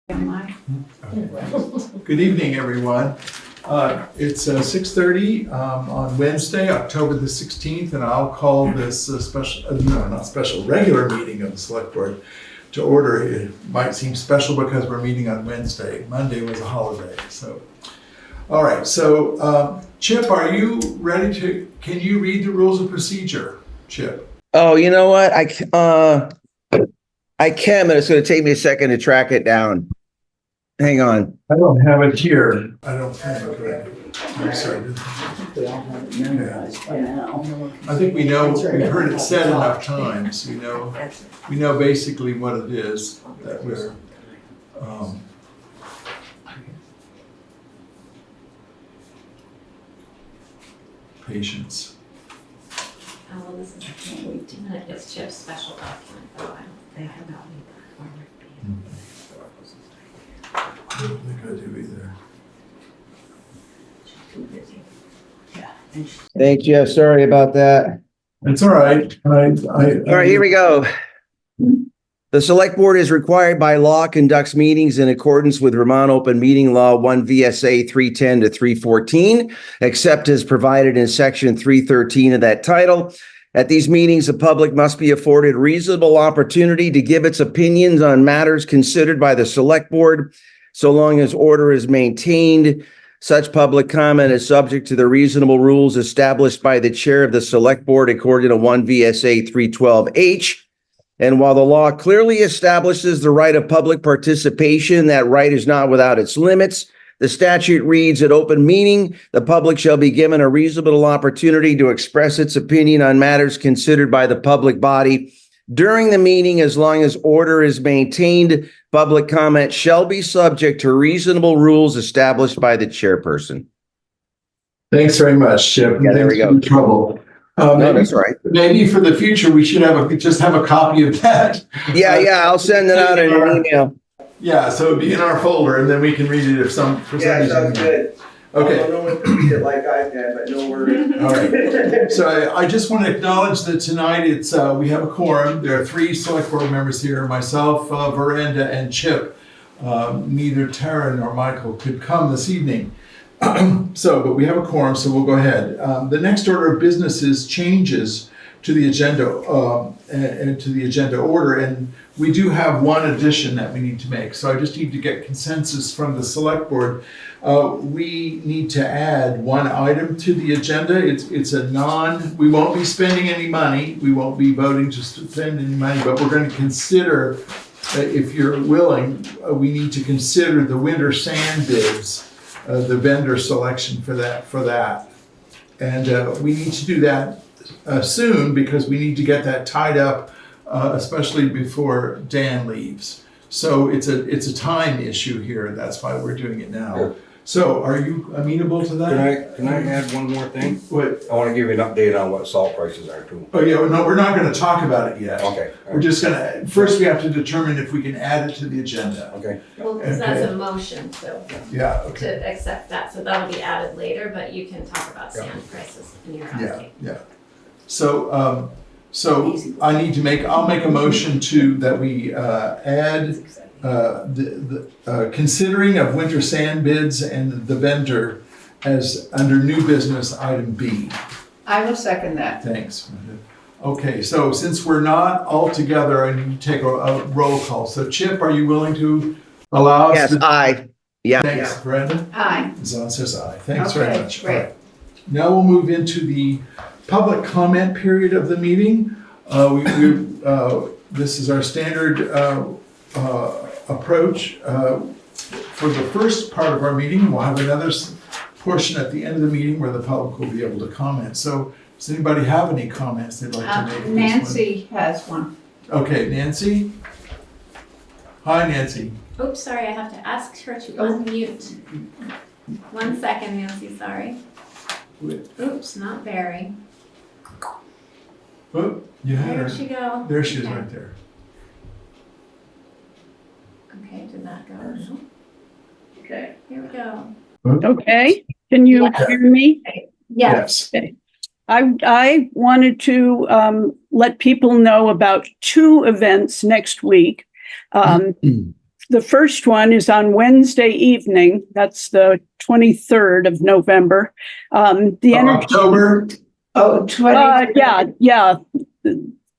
Good evening, everyone. It's 6:30 on Wednesday, October the 16th, and I'll call this a regular meeting of the Select Board to order. It might seem special because we're meeting on Wednesday. Monday was a holiday, so. All right, so Chip, are you ready can you read the rules of procedure, Chip? Oh, you know what? I can, but it's going to take me a second to track it down. Hang on. I don't have it here. I don't think I'm sorry. They all have it memorized by now. I think we've heard it said enough times. We know basically what it is that we're. Patience. Oh, well, this is, I can't wait to minute. It's Chip's special document, though. I don't have that I don't think I do either. Too busy. Yeah. Thank you. Sorry about that. It's all right. All right, here we go. The Select Board is required by law conducts meetings in accordance with Vermont Open Meeting Law 1 VSA 310 to 314, except as provided in Section 313 of that title. At these meetings, the public must be afforded reasonable opportunity to give its opinions on matters considered by the Select Board, so long as order is maintained. Such public comment is subject to the reasonable rules established by the chair of the Select Board according to 1 VSA 312H. And while the law clearly establishes the right of public participation, that right is not without its limits. The statute reads, at open meeting, the public shall be given a reasonable opportunity to express its opinion on matters considered by the public body. During the meeting, as long as order is maintained, public comment shall be subject to reasonable rules established by the chairperson. Thanks very much, Chip. Yeah, there we go. Trouble. No, that's right. Maybe for the future, we should just have a copy of that. Yeah, I'll send it out in an email. Yeah, so it'd be in our folder, and then we can read it for some reason. Good. Okay. No one can read it like I can, but no worries. All right. So I just want to acknowledge that tonight we have a quorum. There are 3 Select Board members here, myself, Veranda, and Chip. Neither Tara nor Michael could come this evening. But we have a quorum, so we'll go ahead. The next order of business is changes to the agenda and to the agenda order, and we do have one addition that we need to make. So I just need to get consensus from the Select Board. We need to add one item to the agenda. It's we won't be spending any money. We won't be voting to spend any money, but we're going to consider, if you're willing, we need to consider the winter sand bids. The vendor selection for that. And we need to do that soon because we need to get that tied up, especially before Dan leaves. So it's a time issue here. That's why we're doing it now. Sure. So are you amenable to that? Can I add one more thing? What? I want to give you an update on what salt prices are too. Oh yeah, no, we're not going to talk about it yet. Okay. We're just going to, first we have to determine if we can add it to the agenda. Okay. Well, because that's a motion, so Yeah, okay. to accept that, so that'll be added later, but you can talk about sand prices in your update. Yeah. So I'll make a motion that we add the considering of winter sand bids and the vendor as under new business item B. I will second that. Thanks. Okay, so since we're not all together, I need to take a roll call. So Chip, are you willing to allow us? Yes, aye. Yeah. Thanks, Brenda. Aye. Zon says aye. Thanks Okay, very much. great. All right. Now we'll move into the public comment period of the meeting. This is our standard approach for the first part of our meeting. We'll have another portion at the end of the meeting where the public will be able to comment. So does anybody have any comments they'd like to make? Nancy has one. Okay, Nancy. Hi, Nancy. Oops, sorry, I have to ask her to unmute. 1 second, Nancy, sorry. Oops, not Barry. Oh, you had her. Where'd she go? There she is, Okay. right there. Okay, did that go? No. Okay. Here we go. Okay, can you Yes. hear me? Yes. I wanted to let people know about 2 events next week. The first one is on Wednesday evening. That's the 23rd of November. The energy. October? Oh, 20. Yeah.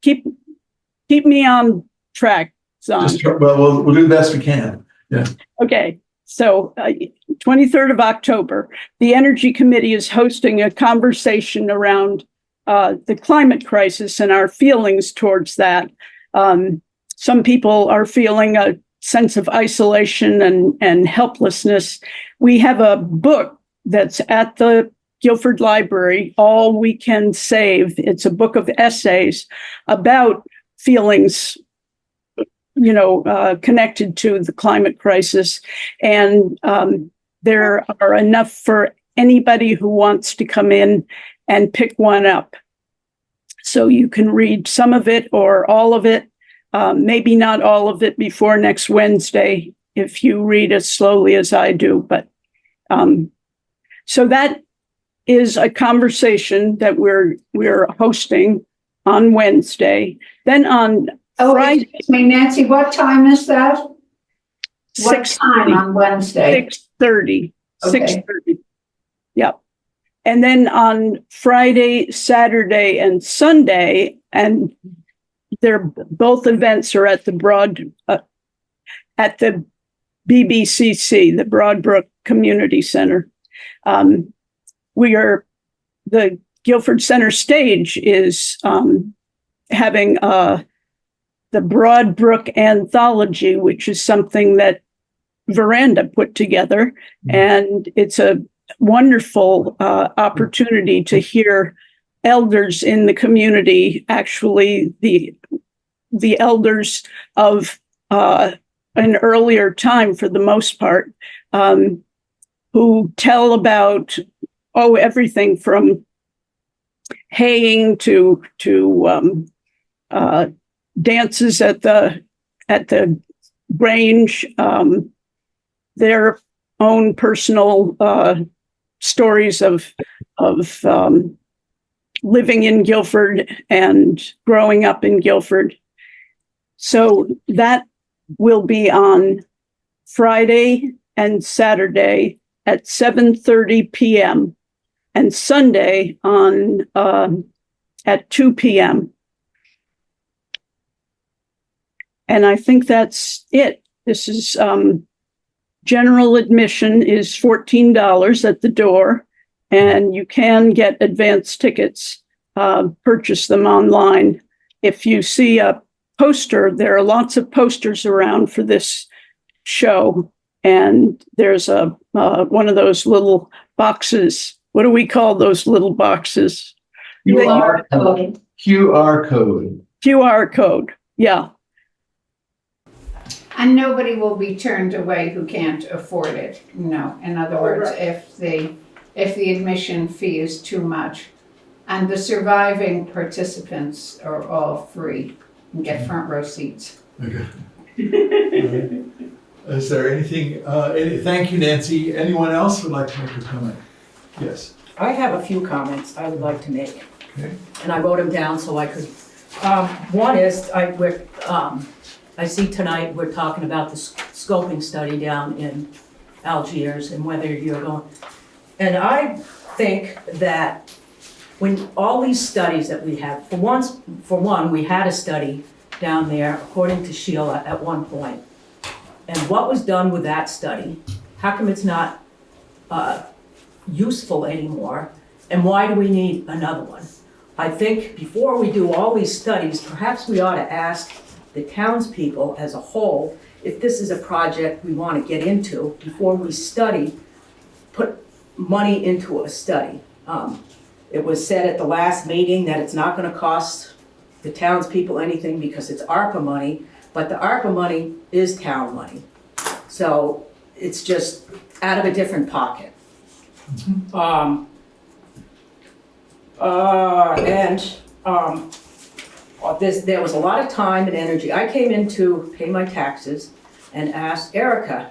Keep me on track, son. We'll do the best we can. Yeah. Okay. So 23rd of October, the Energy Committee is hosting a conversation around the climate crisis and our feelings towards that. Some people are feeling a sense of isolation and helplessness. We have a book that's at the Guilford Library, All We Can Save. It's a book of essays about feelings, connected to the climate crisis. And there are enough for anybody who wants to come in and pick one up. So you can read some of it or all of it, maybe not all of it before next Wednesday, if you read as slowly as I do. But so that is a conversation that we're hosting on Wednesday. Then on Friday, excuse me, Nancy, what time is that? What time on Wednesday? 6:30. Okay. 6:30. Yep. And then on Friday, Saturday, and Sunday, and both events are at the at the BBCC, the Broadbrook Community Center. The Guilford Center stage is having the Broadbrook Anthology, which is something that Veranda put together. And it's a wonderful opportunity to hear elders in the community, actually the elders of an earlier time for the most part, who tell about everything from haying to dances at the Grange, their own personal stories of living in Guilford and growing up in Guilford. So that will be on Friday and Saturday at 7:30 p.m. and Sunday at 2 p.m. And I think that's it. This is general admission is $14 at the door, and you can get advance tickets, purchase them online. If you see a poster, there are lots of posters around for this show, and there's one of those little boxes. What do we call those little boxes? QR code. QR code. QR code. Yeah. And nobody will be turned away who can't afford it. No, in other words, if the admission fee is too much. And the surviving participants are all free and get front row seats. Okay. Is there anything, thank you, Nancy. Anyone else would like to make a comment? Yes. I have a few comments I would like to make. Okay. And I wrote them down so I could. One is, I see tonight we're talking about the scoping study down in Algiers and whether you're going. And I think that when all these studies that we have, for one, we had a study down there, according to Sheila, at one point. And what was done with that study? How come it's not useful anymore? And why do we need another one? I think before we do all these studies, perhaps we ought to ask the townspeople as a whole if this is a project we want to get into before we put money into a study. It was said at the last meeting that it's not going to cost the townspeople anything because it's ARPA money, but the ARPA money is town money. So it's just out of a different pocket. There was a lot of time and energy. I came in to pay my taxes and asked Erica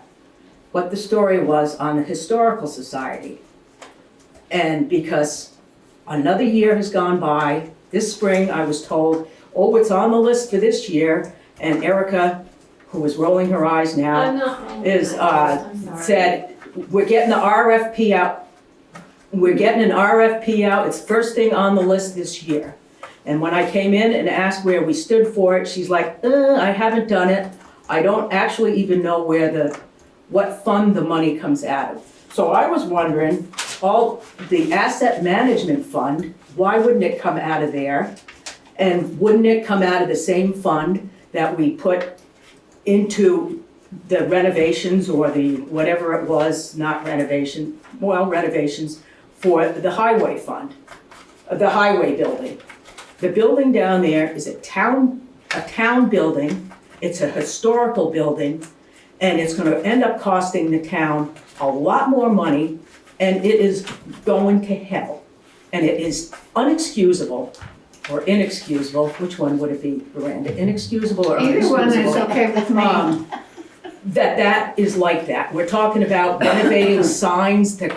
what the story was on the Historical Society. And because another year has gone by, this spring I was told, oh, it's on the list for this year. And Erica who is rolling her eyes now, I'm not rolling is, my eyes. I'm sorry. said, we're getting the RFP out. We're getting an RFP out. It's first thing on the list this year. And when I came in and asked where we stood for it, she's like, I haven't done it. I don't actually even know what fund the money comes out of. So I was wondering, all the asset management fund, why wouldn't it come out of there? And wouldn't it come out of the same fund that we put into the renovations or the, whatever it was, not renovation, well, renovations for the highway fund, the highway building. The building down there is a town building. It's a historical building, and it's gonna end up costing the town a lot more money, and it is going to hell. And it is unexcusable or inexcusable. Which one would it be, Miranda? Inexcusable or Either one is unexcusable? okay with me. That is like that. We're talking about renovating signs to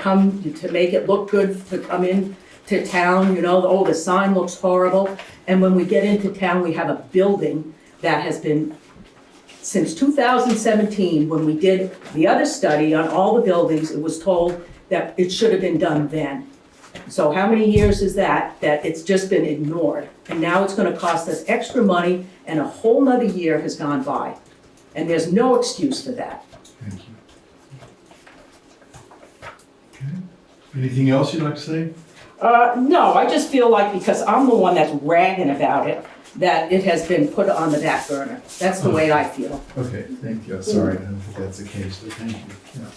make it look good, to come in to town, oh, the sign looks horrible. And when we get into town, we have a building that has been, since 2017, when we did the other study on all the buildings, it was told that it should have been done then. So how many years is that it's just been ignored? And now it's gonna cost us extra money, and a whole nother year has gone by. And there's no excuse for that. Thank you. Okay. Anything else you'd like to say? No, I just feel like because I'm the one that's ragging about it, that it has been put on the back burner. That's the way I feel. Okay, thank you. Sorry, I don't think that's the case, but thank you. Yeah.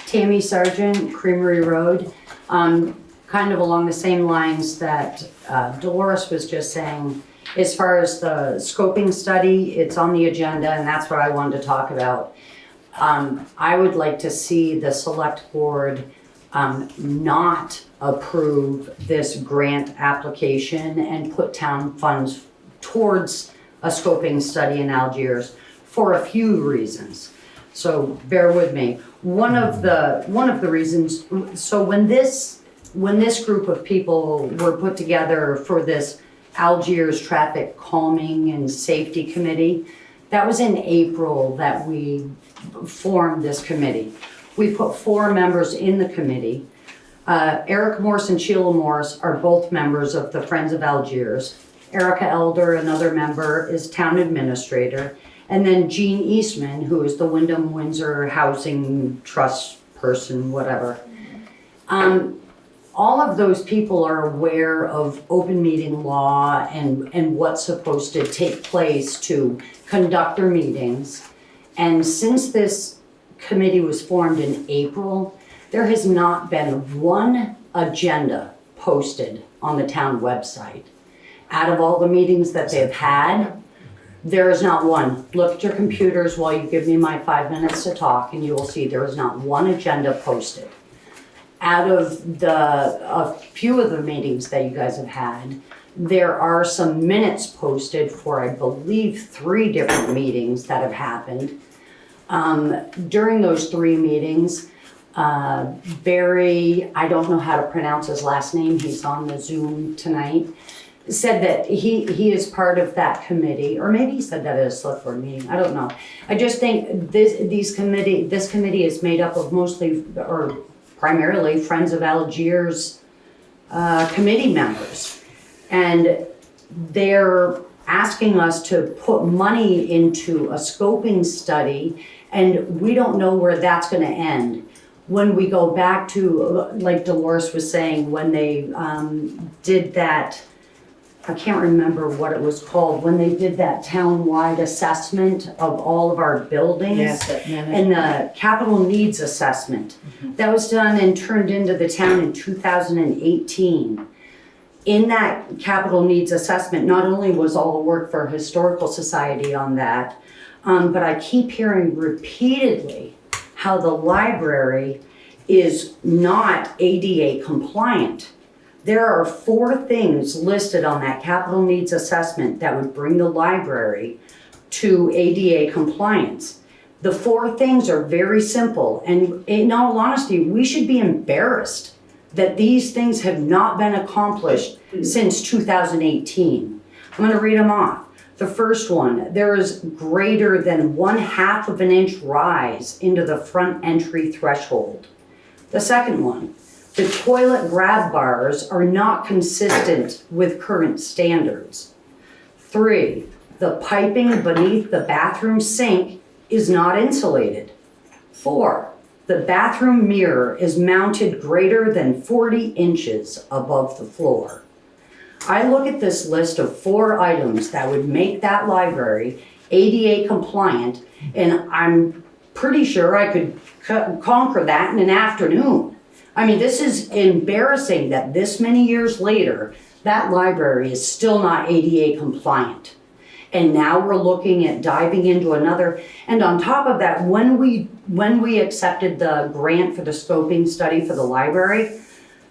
Tammy Sargent, Creamery Road. Kind of along the same lines that Dolores was just saying, as far as the scoping study, it's on the agenda, and that's what I wanted to talk about. I would like to see the select board not approve this grant application and put town funds towards a scoping study in Algiers for a few reasons. So bear with me. One of the reasons, so when this group of people were put together for this Algiers Traffic Calming and Safety Committee, that was in April that we formed this committee. We put 4 members in the committee. Eric Morse and Sheila Morse are both members of the Friends of Algiers. Erica Elder, another member, is town administrator. And then Jean Eastman, who is the Wyndham Windsor Housing Trust person, whatever. All of those people are aware of open meeting law and what's supposed to take place to conduct their meetings. And since this committee was formed in April, there has not been one agenda posted on the town website. Out of all the meetings that they've had, there is not one. Look at your computers while you give me my 5 minutes to talk, and you will see there is not one agenda posted. Out of a few of the meetings that you guys have had, there are some minutes posted for, I believe, 3 different meetings that have happened. During those 3 meetings, Barry, I don't know how to pronounce his last name, he's on the Zoom tonight, said that he is part of that committee, or maybe he said that at a select board meeting, I don't know. I just think this committee is made up of mostly, or primarily, Friends of Algiers committee members. And they're asking us to put money into a scoping study, and we don't know where that's gonna end. When we go back to, like Dolores was saying, when they did that, I can't remember what it was called, when they did that town-wide assessment of all of our buildings. And the capital needs assessment. That was done and turned into the town in 2018. In that capital needs assessment, not only was all the work for Historical Society on that, but I keep hearing repeatedly how the library is not ADA compliant. There are 4 things listed on that capital needs assessment that would bring the library to ADA compliance. The 4 things are very simple, and in all honesty, we should be embarrassed that these things have not been accomplished since 2018. I'm gonna read them off. The first one, there is greater than 1/2 of an inch rise into the front entry threshold. The second one, the toilet grab bars are not consistent with current standards. 3, the piping beneath the bathroom sink is not insulated. 4, the bathroom mirror is mounted greater than 40 inches above the floor. I look at this list of 4 items that would make that library ADA compliant, and I'm pretty sure I could conquer that in an afternoon. I mean, this is embarrassing that this many years later, that library is still not ADA compliant. And now we're looking at diving into another. And on top of that, when we accepted the grant for the scoping study for the library,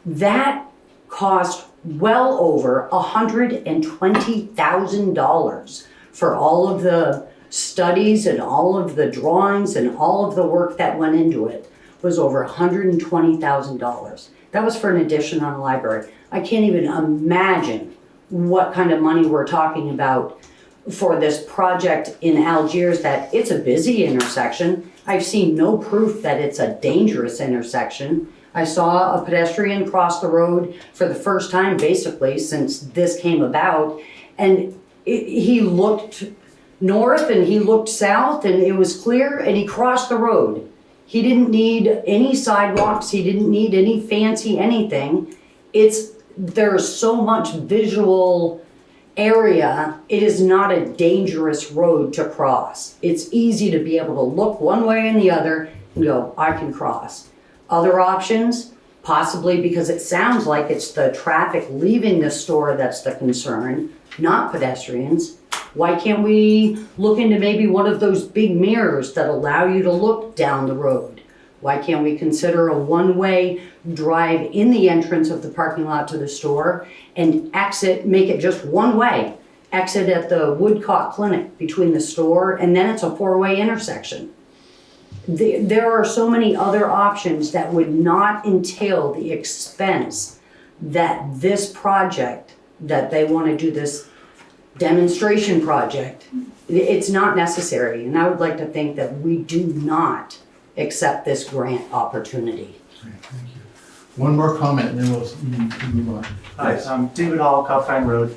that cost well over $120,000 for all of the studies and all of the drawings and all of the work that went into it. Was over $120,000. That was for an addition on a library. I can't even imagine what kind of money we're talking about for this project in Algiers, that it's a busy intersection. I've seen no proof that it's a dangerous intersection. I saw a pedestrian cross the road for the first time basically since this came about, and he looked north and he looked south and it was clear, and he crossed the road. He didn't need any sidewalks, he didn't need any fancy anything. There's so much visual area, it is not a dangerous road to cross. It's easy to be able to look one way and the other and go, I can cross. Other options, possibly because it sounds like it's the traffic leaving the store that's the concern, not pedestrians. Why can't we look into maybe one of those big mirrors that allow you to look down the road? Why can't we consider a one-way drive in the entrance of the parking lot to the store and exit, make it just one way, exit at the Woodcock Clinic between the store, and then it's a 4-way intersection. There are so many other options that would not entail the expense that this project, that they want to do this demonstration project, it's not necessary. And I would like to think that we do not accept this grant opportunity. Great, thank you. One more comment and then we'll move on. Hi, Yes. David Hall, Calpine Road.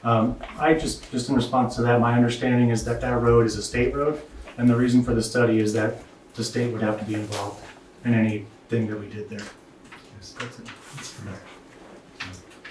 I just in response to that, my understanding is that that road is a state road, and the reason for the study is that the state would have to be involved in anything that we did there. Yes, that's it. That's correct.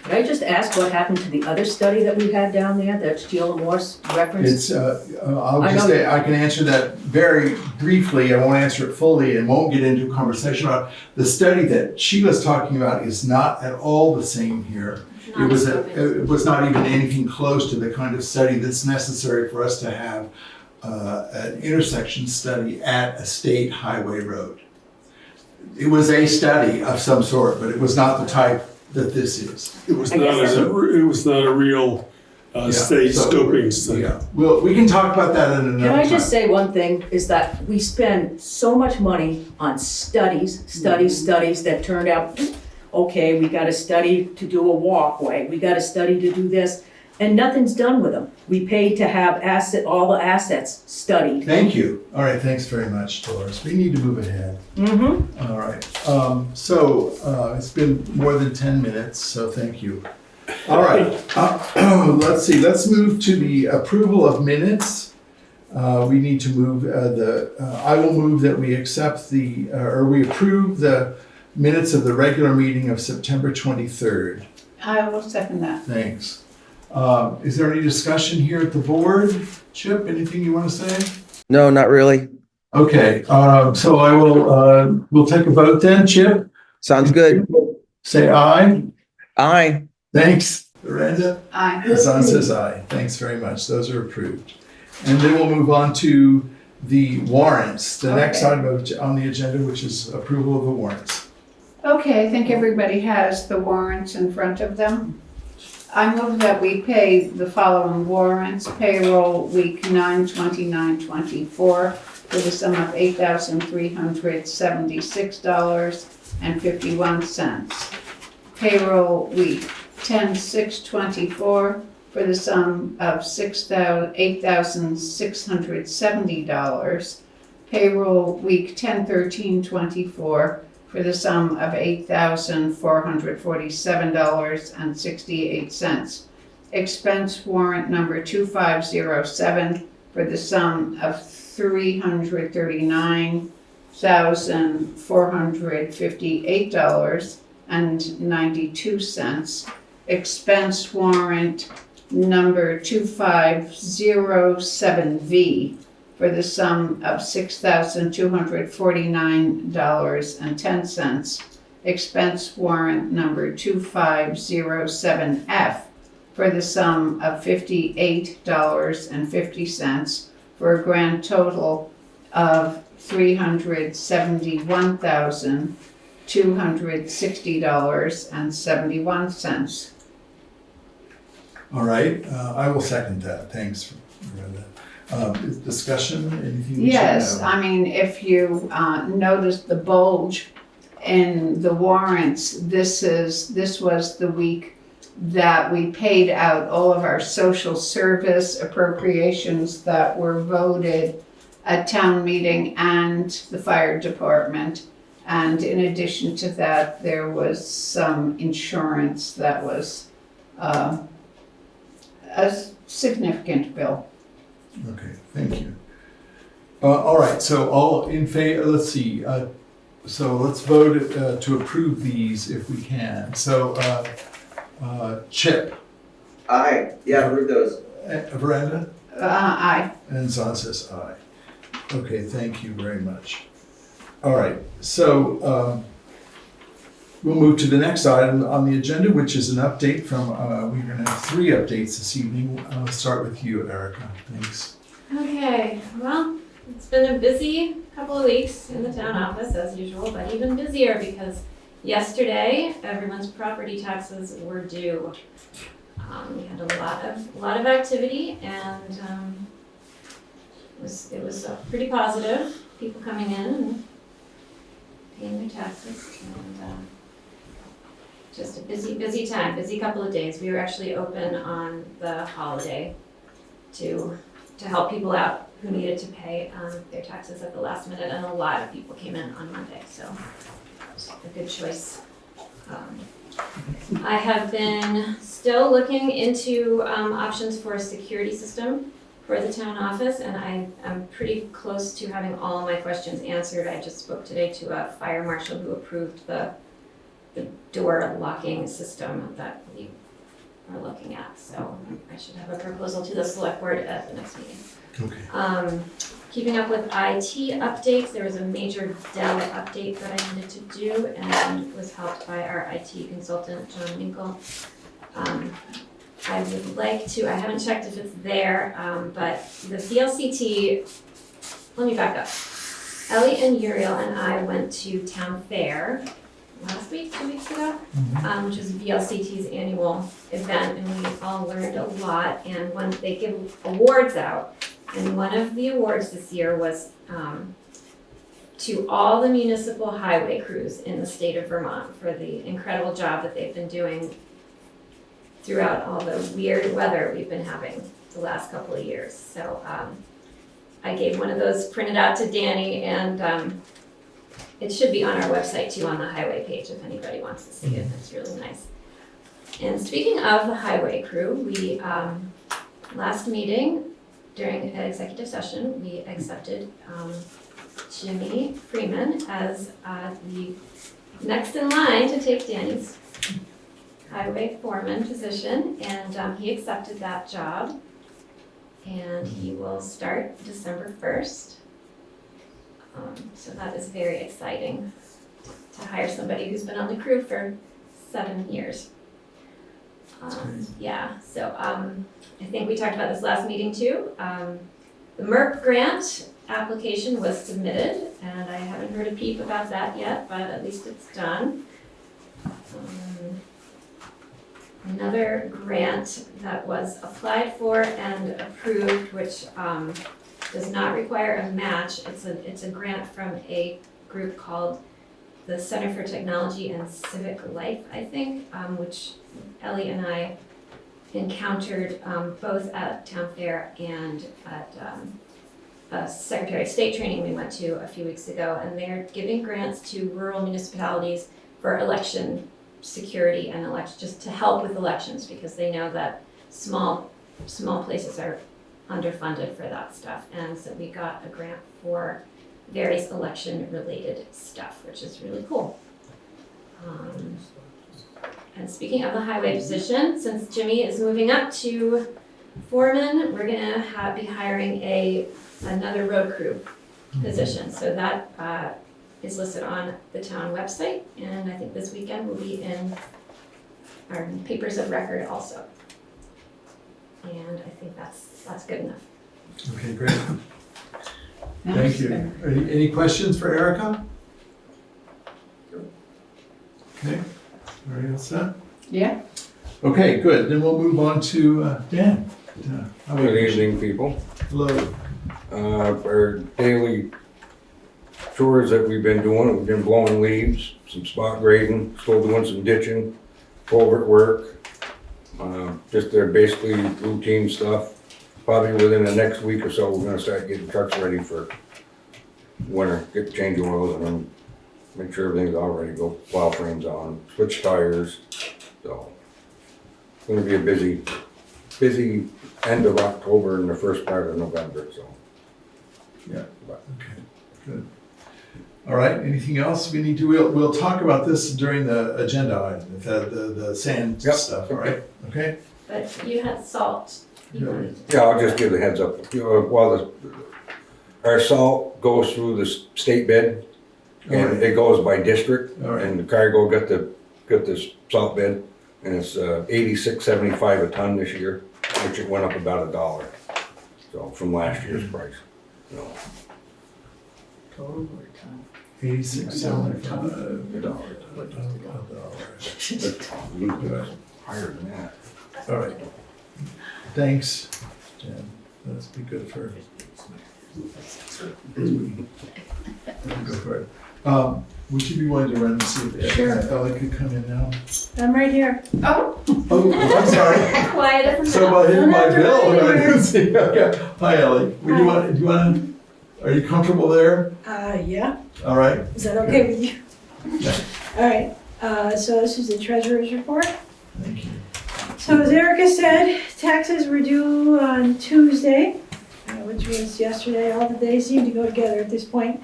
Could I just ask what happened to the other study that we had down there that Sheila Morse referenced? I can answer that very briefly. I won't answer it fully and won't get into a conversation about the study that Sheila's talking about is not at all the same here. It was not even anything close to the kind of study that's necessary for us to have an intersection study at a state highway road. It was a study of some sort, but it was not the type that this is. It was not a real state scoping study. Yeah. Well, we can talk about that in another Can I time. just say one thing, is that we spend so much money on studies that turned out, okay, we got a study to do a walkway, we got a study to do this, and nothing's done with them. We pay to have all the assets studied. Thank you. All right, thanks very much, Doris. We need to move ahead. Mm-hmm. All right. It's been more than 10 minutes, so thank you. All right. Let's see. Let's move to the approval of minutes. We need to move I will move that we accept we approve the minutes of the regular meeting of September 23rd. I will second that. Thanks. Is there any discussion here at the board? Chip, anything you want to say? No, not really. Okay, so I will, we'll take a vote then. Chip? Sounds good. Say aye. Aye. Thanks. Miranda? Aye. Hassan says aye. Thanks very much. Those are approved. And then we'll move on to the warrants, the next Okay. item on the agenda, which is approval of the warrants. Okay, I think everybody has the warrants in front of them. I move that we pay the following warrants: payroll week 9/29/24 for the sum of $8,376.51. Payroll week 10/6/24 for the sum of $8,670. Payroll week 10/13/24 for the sum of $8,447.68. Expense warrant number 2507 for the sum of $339,458.92. Expense warrant number 2507V for the sum of $6,249.10. Expense warrant number 2507F for the sum of $58.50 for a grand total of $371,260.71. All right, I will second that. Thanks for that. Discussion, anything we should Yes, know? I mean, if you noticed the bulge in the warrants, this was the week that we paid out all of our social service appropriations that were voted at town meeting and the fire department. And in addition to that, there was some insurance that was a significant bill. Okay, thank you. All right, so all in favor, let's see, so let's vote to approve these if we can. So, Chip, Aye, yeah, approve those. Veranda, Aye. and Zon says aye. Okay, thank you very much. All right, so we'll move to the next item on the agenda, which is an update from, we're gonna have 3 updates this evening. I'll start with you, Erica, thanks. Okay, well, it's been a busy couple of weeks in the town office as usual, but even busier because yesterday everyone's property taxes were due. We had a lot of activity and it was pretty positive. People coming in and paying their taxes and just a busy time, busy couple of days. We were actually open on the holiday to help people out who needed to pay their taxes at the last minute, and a lot of people came in on Monday, so it was a good choice. I have been still looking into options for a security system for the town office, and I'm pretty close to having all of my questions answered. I just spoke today to a fire marshal who approved the door locking system that we are looking at, so I should have a proposal to the select board at the next meeting. Okay. Keeping up with IT updates, there was a major Dell update that I needed to do and was helped by our IT consultant, John Winkle. I would like to, I haven't checked if it's there, but the VLCT, let me back up. Ellie and Uriel and I went to Town Fair last week, 2 weeks ago, which is VLCT's annual event, and we all learned a lot, and when they give awards out, and one of the awards this year was to all the municipal highway crews in the state of Vermont for the incredible job that they've been doing throughout all the weird weather we've been having the last couple of years. So I gave one of those printed out to Danny, and it should be on our website too, on the highway page, if anybody wants to see it. It's really nice. And speaking of the highway crew, we, last meeting during an executive session, we accepted Jimmy Freeman as the next in line to take Danny's highway foreman position, and he accepted that job, and he will start December 1st. So that is very exciting to hire somebody who's been on the crew for 7 years. Yeah, so I think we talked about this last meeting too. The MERP grant application was submitted, and I haven't heard a peep about that yet, but at least it's done. Another grant that was applied for and approved, which does not require a match. It's a grant from a group called the Center for Technology and Civic Life, I think, which Ellie and I encountered both at Town Fair and at a Secretary of State training we went to a few weeks ago, and they're giving grants to rural municipalities for election security and election, just to help with elections, because they know that small places are underfunded for that stuff. And so we got a grant for various election related stuff, which is really cool. And speaking of the highway position, since Jimmy is moving up to foreman, we're gonna be hiring another road crew position. So that is listed on the town website, and I think this weekend will be in our papers of record also. And I think that's good enough. Okay, great. Thank you. Any questions for Erica? Okay, very all set? Yeah, Okay, good. Then we'll move on to Dan. How about Good you? evening, people. Hello. Our daily chores that we've been doing, we've been blowing leaves, some spot grading, still doing some ditching, culvert work. Just their basically routine stuff. Probably within the next week or so, we're gonna start getting trucks ready for winter, get the change oils and then make sure everything's all ready, go plow frames on, switch tires. So, it's gonna be a busy end of October and the first part of November, so. Yeah, okay, good. All right, anything else we need to, we'll talk about this during the agenda item, the sand Yep. stuff, all right? Okay? But you had salt. You Yeah. wanted to- Yeah, I'll just give the heads up. While our salt goes through the state bid, and it goes by district, All right. and the cargo got the salt bid, and it's $86.75 a ton this year, which it went up about $1. So from last year's price, you know. 86.75. Higher than that. All right. Thanks. Yeah, that's be good for. Go for it. Would you be willing to run and see if Ellie could come in now? I'm right here. oh, Oh, I'm sorry. Quiet as a So mouse. I hit Don't my have to bill run and I anywhere. didn't see. Okay. Hi, Ellie. Do you want? Are you comfortable there? Yeah, All right. is that okay with you? Yeah. All right, so this is the treasurer's report. Thank you. So as Erica said, taxes were due on Tuesday, which was yesterday. All the days seem to go together at this point.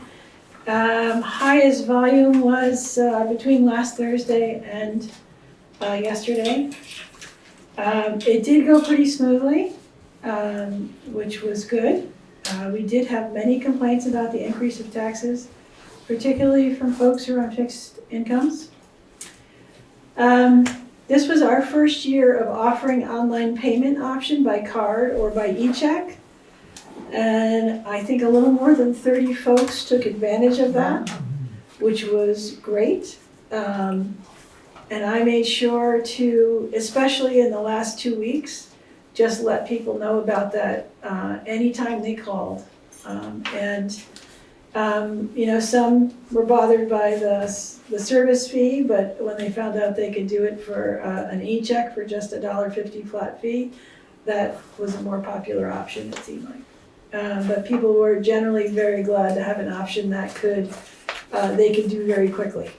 Highest volume was between last Thursday and yesterday. It did go pretty smoothly, which was good. We did have many complaints about the increase of taxes, particularly from folks who are on fixed incomes. This was our first year of offering online payment option by card or by e-check. And I think a little more than 30 folks took advantage of that, which was great. And I made sure to, especially in the last 2 weeks, just let people know about that anytime they called. Some were bothered by the service fee, but when they found out they could do it for an e-check for just $1.50 flat fee, that was a more popular option, it seemed like. But people were generally very glad to have an option that they could do very quickly.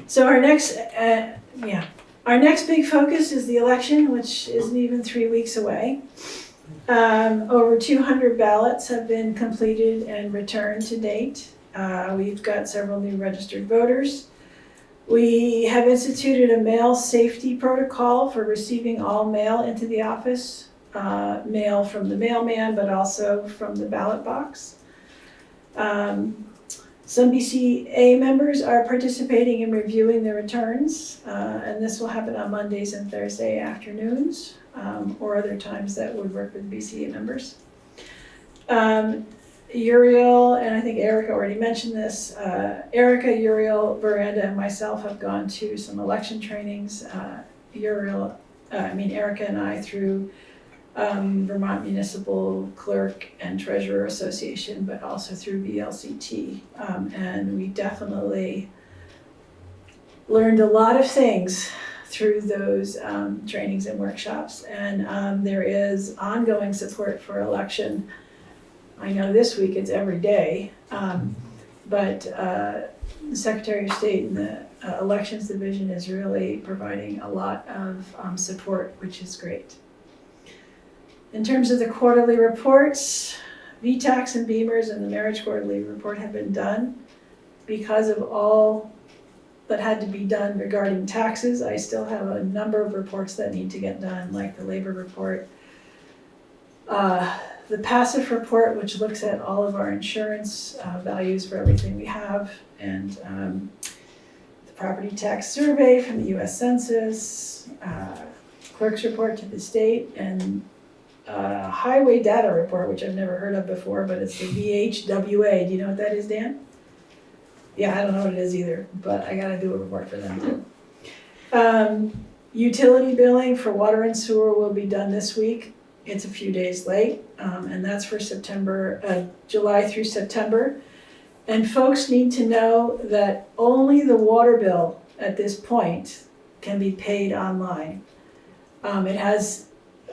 So our next big focus is the election, which isn't even 3 weeks away. Over 200 ballots have been completed and returned to date. We've got several new registered voters. We have instituted a mail safety protocol for receiving all mail into the office, mail from the mailman, but also from the ballot box. Some BCA members are participating in reviewing the returns, and this will happen on Mondays and Thursday afternoons, or other times that would work with BCA members. Uriel, and I think Erica already mentioned this, Erica, Uriel, Veranda, and myself have gone to some election trainings. Erica and I through Vermont Municipal Clerk and Treasurer Association, but also through VLCT. And we definitely learned a lot of things through those trainings and workshops. And there is ongoing support for election. I know this week it's every day, but the Secretary of State and the Elections Division is really providing a lot of support, which is great. In terms of the quarterly reports, VTAX and Beamers and the marriage quarterly report have been done. Because of all that had to be done regarding taxes, I still have a number of reports that need to get done, like the labor report. The passive report, which looks at all of our insurance values for everything we have, and the property tax survey from the US Census, clerk's report to the state, and highway data report, which I've never heard of before, but it's the VHWA. Do you know what that is, Dan? Yeah, I don't know what it is either, but I gotta do a report for them too. Utility billing for water and sewer will be done this week. It's a few days late, and that's for July through September. And folks need to know that only the water bill at this point can be paid online.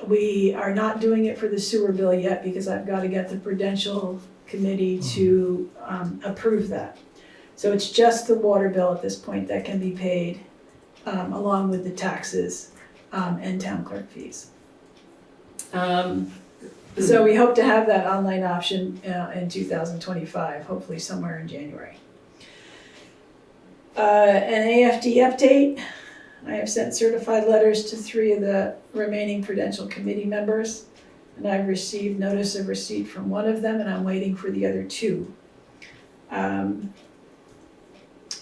We are not doing it for the sewer bill yet because I've got to get the Prudential Committee to approve that. So it's just the water bill at this point that can be paid along with the taxes and town clerk fees. So we hope to have that online option in 2025, hopefully somewhere in January. An AFD update. I have sent certified letters to 3 of the remaining Prudential Committee members, and I've received notice of receipt from 1 of them, and I'm waiting for the other 2.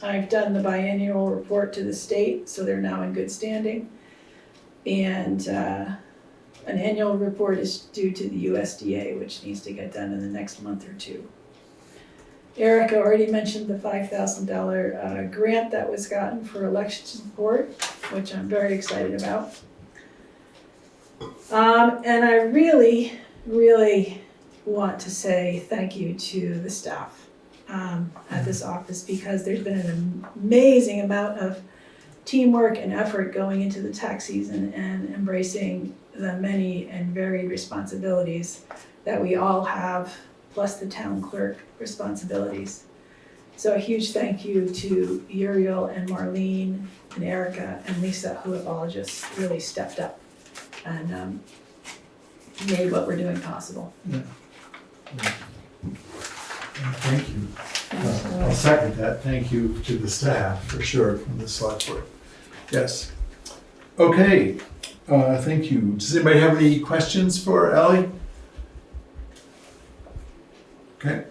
I've done the biannual report to the state, so they're now in good standing. And an annual report is due to the USDA, which needs to get done in the next month or 2. Erica already mentioned the $5,000 grant that was gotten for election support, which I'm very excited about. And I really, really want to say thank you to the staff at this office, because there's been an amazing amount of teamwork and effort going into the tax season and embracing the many and varied responsibilities that we all have, plus the town clerk responsibilities. So a huge thank you to Uriel and Marlene and Erica and Lisa, who have all just really stepped up and made what we're doing possible. Yeah. Thank you. I'll second that. Thank you to the staff, for sure, from the select board. Yes. Okay, thank you. Does anybody have any questions for Ellie? Okay.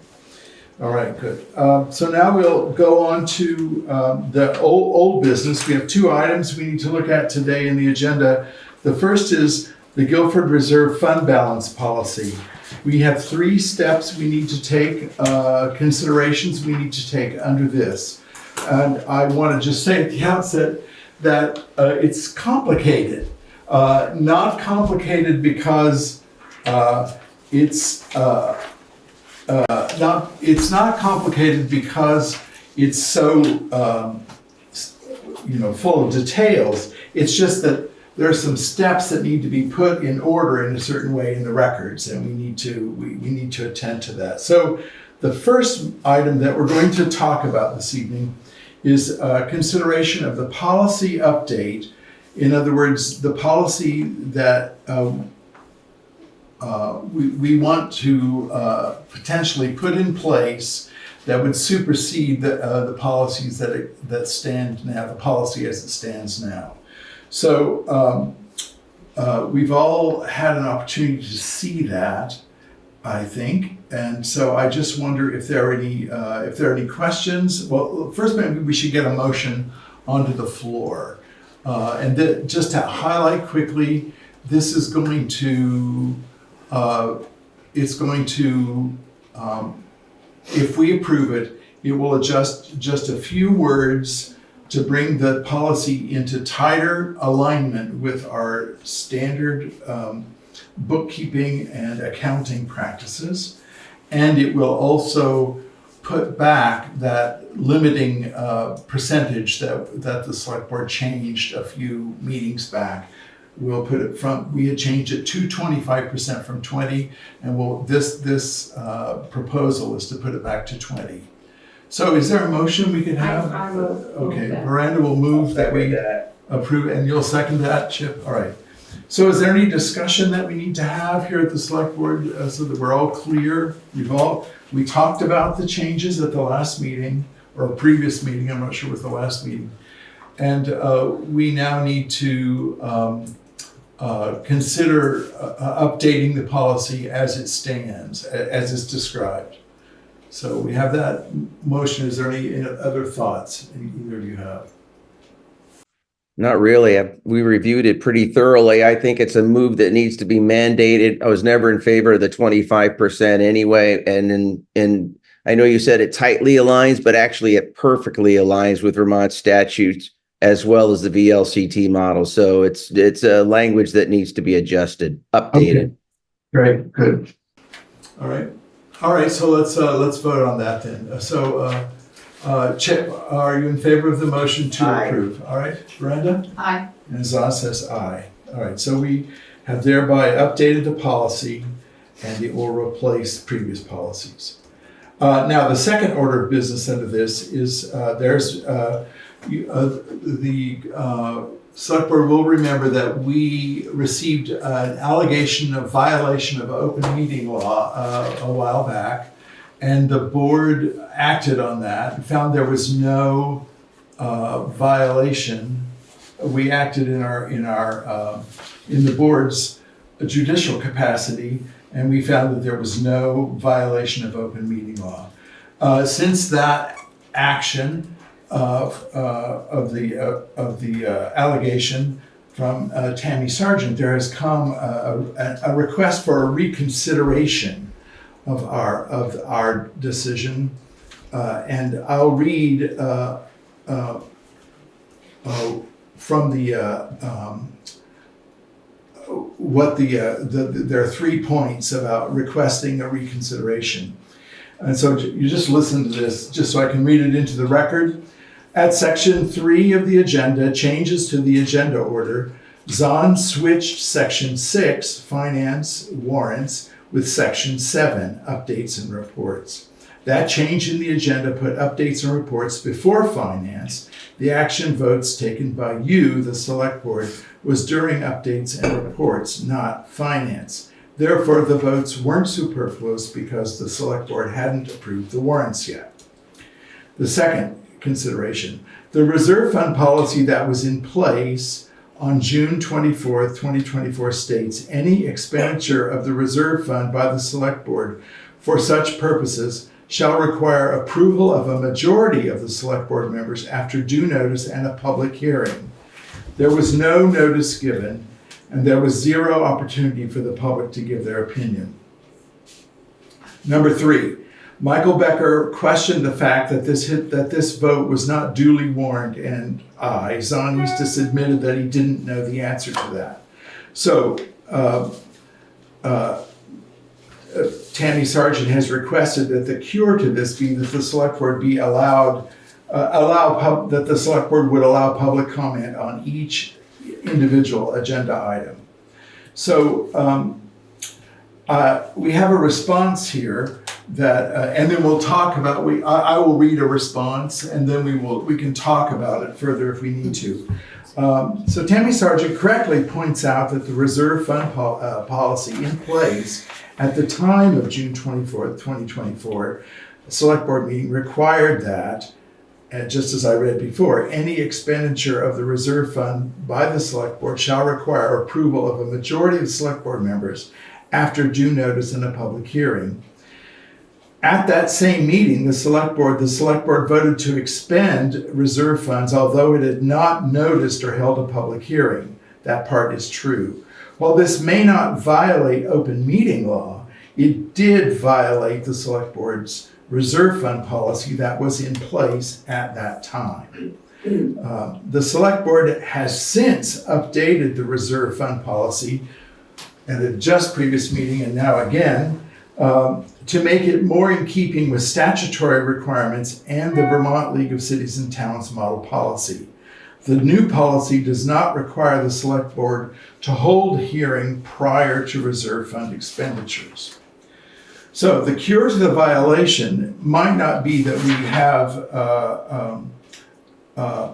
All right, good. So now we'll go on to the old business. We have 2 items we need to look at today in the agenda. The first is the Guilford Reserve Fund Balance Policy. We have 3 steps we need to take, considerations we need to take under this. And I want to just say at the outset that it's complicated. Not complicated because it's not complicated because it's so full of details. It's just that there are some steps that need to be put in order in a certain way in the records, and we need to attend to that. So the first item that we're going to talk about this evening is consideration of the policy update. In other words, the policy that we want to potentially put in place that would supersede the policies that stand now, the policy as it stands now. So we've all had an opportunity to see that, I think, and so I just wonder if there are any questions. Well, first maybe we should get a motion onto the floor, and just to highlight quickly, this is going to. If we approve it, it will adjust just a few words to bring the policy into tighter alignment with our standard bookkeeping and accounting practices. And it will also put back that limiting percentage that the select board changed a few meetings back. We'll put it from, we had changed it to 25% from 20, and this proposal is to put it back to 20. So is there a motion we can have? I will move Okay, that. Miranda will move that we approve, and you'll second that, Chip? All right. So is there any discussion that we need to have here at the select board so that we're all clear? We talked about the changes at the last meeting, or previous meeting, I'm not sure what the last meeting. And we now need to consider updating the policy as it stands, as it's described. So we have that motion. Is there any other thoughts either of you have? Not really. We reviewed it pretty thoroughly. I think it's a move that needs to be mandated. I was never in favor of the 25% anyway. And I know you said it tightly aligns, but actually it perfectly aligns with Vermont statutes as well as the VLCT model. So it's a language that needs to be adjusted, updated. Okay. Great, good. All right. So let's vote on that then. Chip, are you in favor of the motion to approve? All right, Brenda? Aye. And Zan says aye. All right, so we have thereby updated the policy and it will replace previous policies. Now, the second order of business under this is the select board will remember that we received an allegation of violation of open meeting law a while back. And the board acted on that and found there was no violation. We acted in the board's judicial capacity, and we found that there was no violation of open meeting law. Since that action of the allegation from Tammy Sargent, there has come a request for a reconsideration of our decision, and I'll read from there are 3 points about requesting a reconsideration, and so you just listen to this, just so I can read it into the record. At section 3 of the agenda, changes to the agenda order, Zahn switched section 6, finance warrants, with section 7, updates and reports. That change in the agenda put updates and reports before finance. The action votes taken by you, the select board, was during updates and reports, not finance. Therefore, the votes weren't superfluous because the select board hadn't approved the warrants yet. The second consideration, the reserve fund policy that was in place on June 24th, 2024 states any expenditure of the reserve fund by the select board for such purposes shall require approval of a majority of the select board members after due notice and a public hearing. There was no notice given, and there was zero opportunity for the public to give their opinion. Number 3, Michael Becker questioned the fact that this vote was not duly warned, and Zahn Eustis admitted that he didn't know the answer to that. So Tammy Sargent has requested that the cure to this be that the select board be that the select board would allow public comment on each individual agenda item. So we have a response here that, and then we'll talk about. I will read a response, and then we can talk about it further if we need to. So Tammy Sargent correctly points out that the reserve fund policy in place at the time of June 24th, 2024, the select board meeting required that, and just as I read before, any expenditure of the reserve fund by the select board shall require approval of a majority of select board members after due notice and a public hearing. At that same meeting, the select board voted to expend reserve funds, although it had not noticed or held a public hearing. That part is true. While this may not violate open meeting law, it did violate the select board's reserve fund policy that was in place at that time. The select board has since updated the reserve fund policy at a just previous meeting, and now again, to make it more in keeping with statutory requirements and the Vermont League of Cities and Towns model policy. The new policy does not require the select board to hold a hearing prior to reserve fund expenditures. So the cure to the violation might not be that we have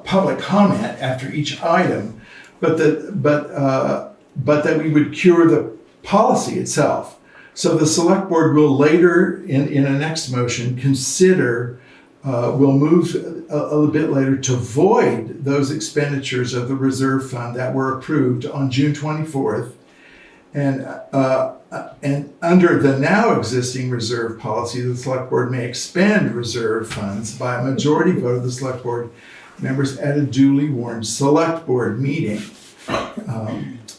public comment after each item, but that we would cure the policy itself. So the select board will later, in a next motion, consider, will move a little bit later to void those expenditures of the reserve fund that were approved on June 24th. And under the now existing reserve policy, the select board may expend reserve funds by a majority vote of the select board members at a duly warned select board meeting.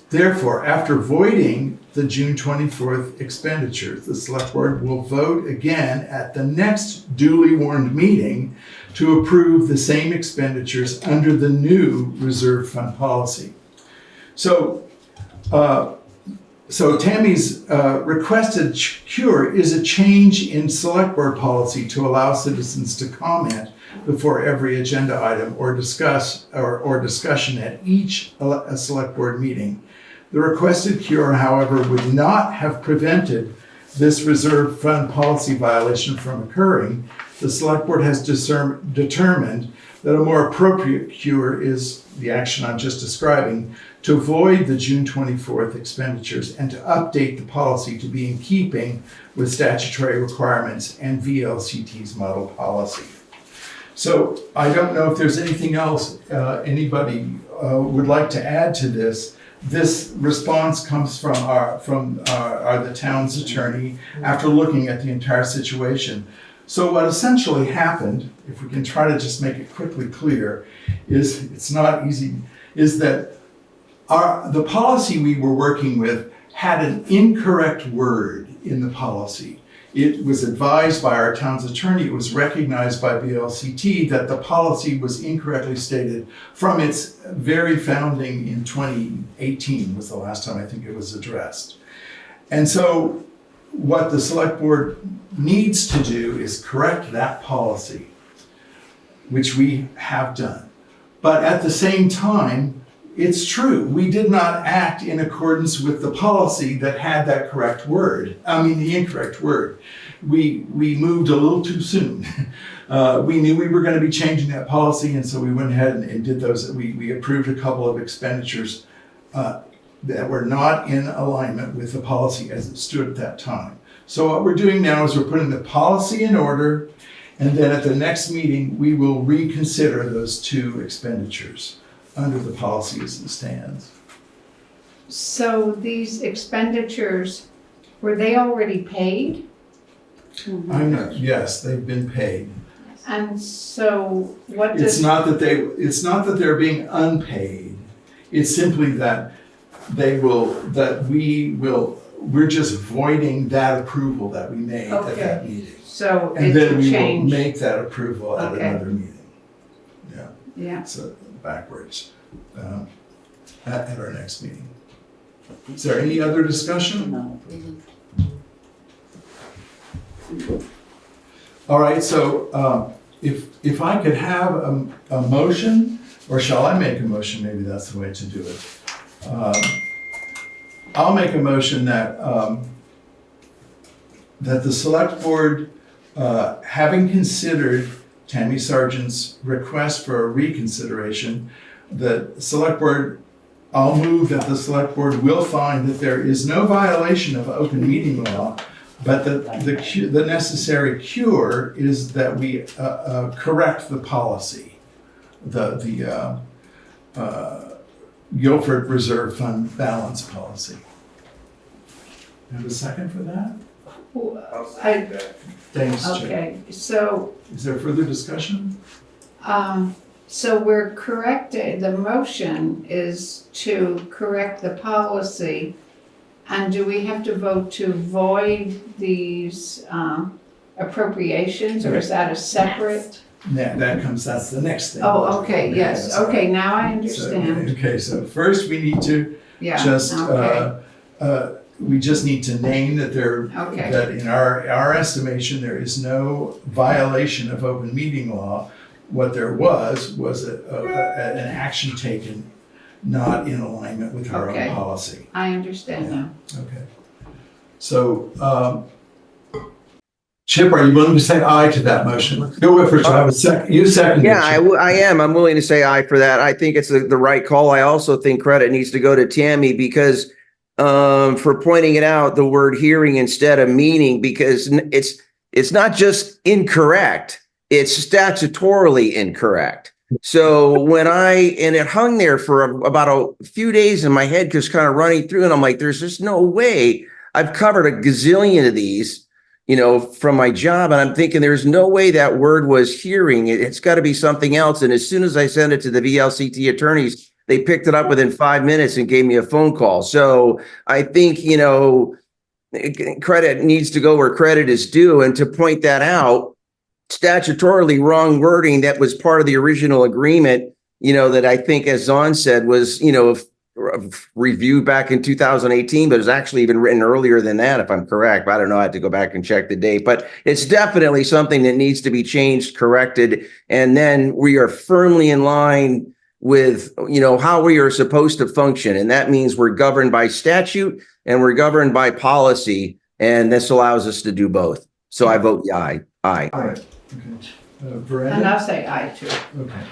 Therefore, after voiding the June 24th expenditures, the select board will vote again at the next duly warned meeting to approve the same expenditures under the new reserve fund policy. So Tammy's requested cure is a change in select board policy to allow citizens to comment before every agenda item or discussion at each select board meeting. The requested cure, however, would not have prevented this reserve fund policy violation from occurring. The select board has determined that a more appropriate cure is the action I'm just describing, to void the June 24th expenditures and to update the policy to be in keeping with statutory requirements and VLCT's model policy. So I don't know if there's anything else anybody would like to add to this. This response comes from the town's attorney after looking at the entire situation. So what essentially happened, if we can try to just make it quickly clear, is it's not easy, is that the policy we were working with had an incorrect word in the policy. It was advised by our town's attorney, it was recognized by VLCT that the policy was incorrectly stated from its very founding in 2018 was the last time I think it was addressed. And so what the select board needs to do is correct that policy, which we have done. But at the same time, it's true, we did not act in accordance with the policy that had that correct word. The incorrect word. We moved a little too soon. We knew we were going to be changing that policy, and so we went ahead and did those. We approved a couple of expenditures that were not in alignment with the policy as it stood at that time. So what we're doing now is we're putting the policy in order, and then at the next meeting, we will reconsider those two expenditures under the policy as it stands. So these expenditures, were they already paid? Yes, they've been paid. And so what It's does, not that they're being unpaid. It's simply that we're just voiding that approval that we made at that meeting. so And it's then a we will change? make that approval at Okay. another meeting. Yeah, Yeah, so backwards, at our next meeting. Is there any other discussion? No. All right, so if I could have a motion, or shall I make a motion? Maybe that's the way to do it. I'll make a motion that the select board, having considered Tammy Sargent's request for a reconsideration, I'll move that the select board will find that there is no violation of open meeting law, but the necessary cure is that we correct the policy, the Guilford Reserve Fund balance policy. Have a second for that? Thanks, Chip. okay, so Is there further discussion? so we're correcting, the motion is to correct the policy. And do we have to vote to void these appropriations, or is that a separate? That's the next thing. Oh, okay, yes, That's okay, now I So, understand. okay, so first we need to Yeah, just okay. we just need to name that Okay. that in our estimation, there is no violation of open meeting law. What there was an action taken not in alignment with our Okay. own policy. I understand now. Okay. So, Chip, are you willing to say aye to that motion? Go with first. I have a second. You seconded. Yeah, Chip. I am. I'm willing to say aye for that. I think it's the right call. I also think credit needs to go to Tammy because for pointing it out, the word hearing instead of meeting, because it's not just incorrect, it's statutorily incorrect. So when and it hung there for about a few days in my head, just kind of running through, and I'm like, there's just no way. I've covered a gazillion of these, from my job, and I'm thinking there's no way that word was hearing. It's got to be something else. And as soon as I sent it to the VLCT attorneys, they picked it up within 5 minutes and gave me a phone call. So I think, credit needs to go where credit is due. And to point that out, statutorily wrong wording that was part of the original agreement, that I think, as Zahn said, was, reviewed back in 2018, but it was actually even written earlier than that, if I'm correct. I don't know. I had to go back and check the date, but it's definitely something that needs to be changed, corrected. And then we are firmly in line with, how we are supposed to function. And that means we're governed by statute and we're governed by policy. And this allows us to do both. So I vote aye. Aye. All right. Okay. Veranda? And I'll say aye too. Okay.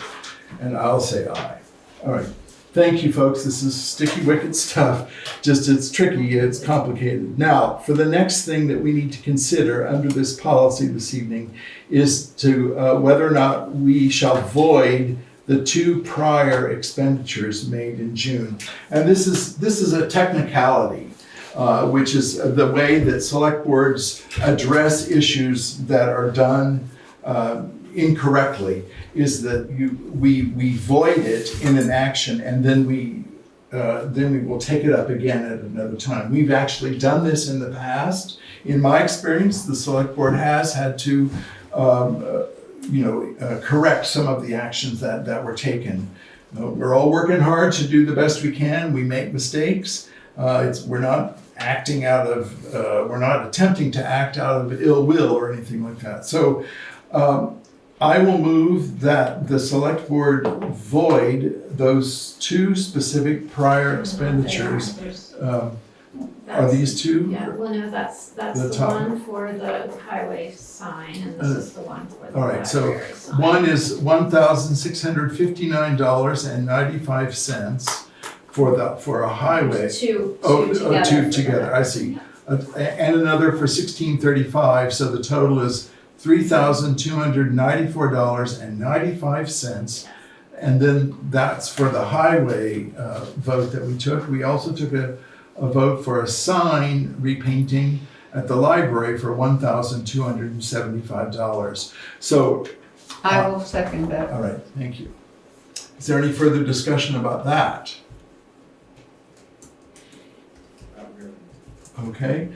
And I'll say aye. All right. Thank you, folks. This is sticky wicket stuff. It's tricky, it's complicated. Now, for the next thing that we need to consider under this policy this evening is to whether or not we shall void the 2 prior expenditures made in June. And this is a technicality, which is the way that select boards address issues that are done incorrectly, is that we void it in an action, and then we will take it up again at another time. We've actually done this in the past. In my experience, the select board has had to correct some of the actions that were taken. We're all working hard to do the best we can. We make mistakes. We're not attempting to act out of ill will or anything like that. So I will move that the select board void those 2 specific prior expenditures. Are these 2? Yeah, well, no, that's The the top. one for the highway sign, and this is the one for the All right, so library sign. one is $1,659.95 for a highway. Two Two together. together, I see. And another for $1,635, so the total is $3,294.95. And then that's for the highway vote that we took. We also took a vote for a sign repainting at the library for $1,275. So, I will second that. all right, thank you. Is there any further discussion about that? Okay.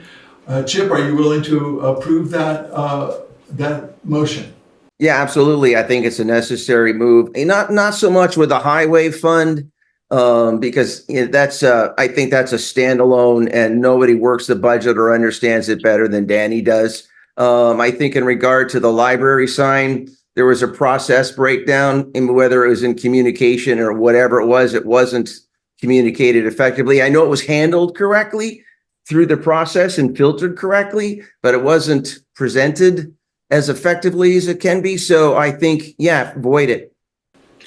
Chip, are you willing to approve that motion? Yeah, absolutely. I think it's a necessary move. Not so much with the highway fund, because that's I think that's a standalone, and nobody works the budget or understands it better than Danny does. I think in regard to the library sign, there was a process breakdown in whether it was in communication or whatever it wasn't communicated effectively. I know it was handled correctly through the process and filtered correctly, but it wasn't presented as effectively as it can be. So I think, yeah, void it.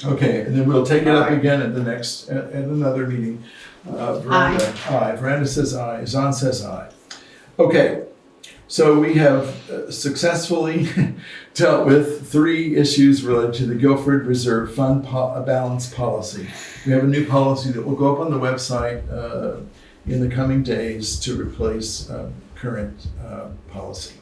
Okay, and then we'll take it up again at another meeting. Veranda, aye. Veranda says aye. Zahn says aye. Okay, so we have successfully dealt with 3 issues related to the Guilford Reserve Fund balance policy. We have a new policy that will go up on the website in the coming days to replace current policy.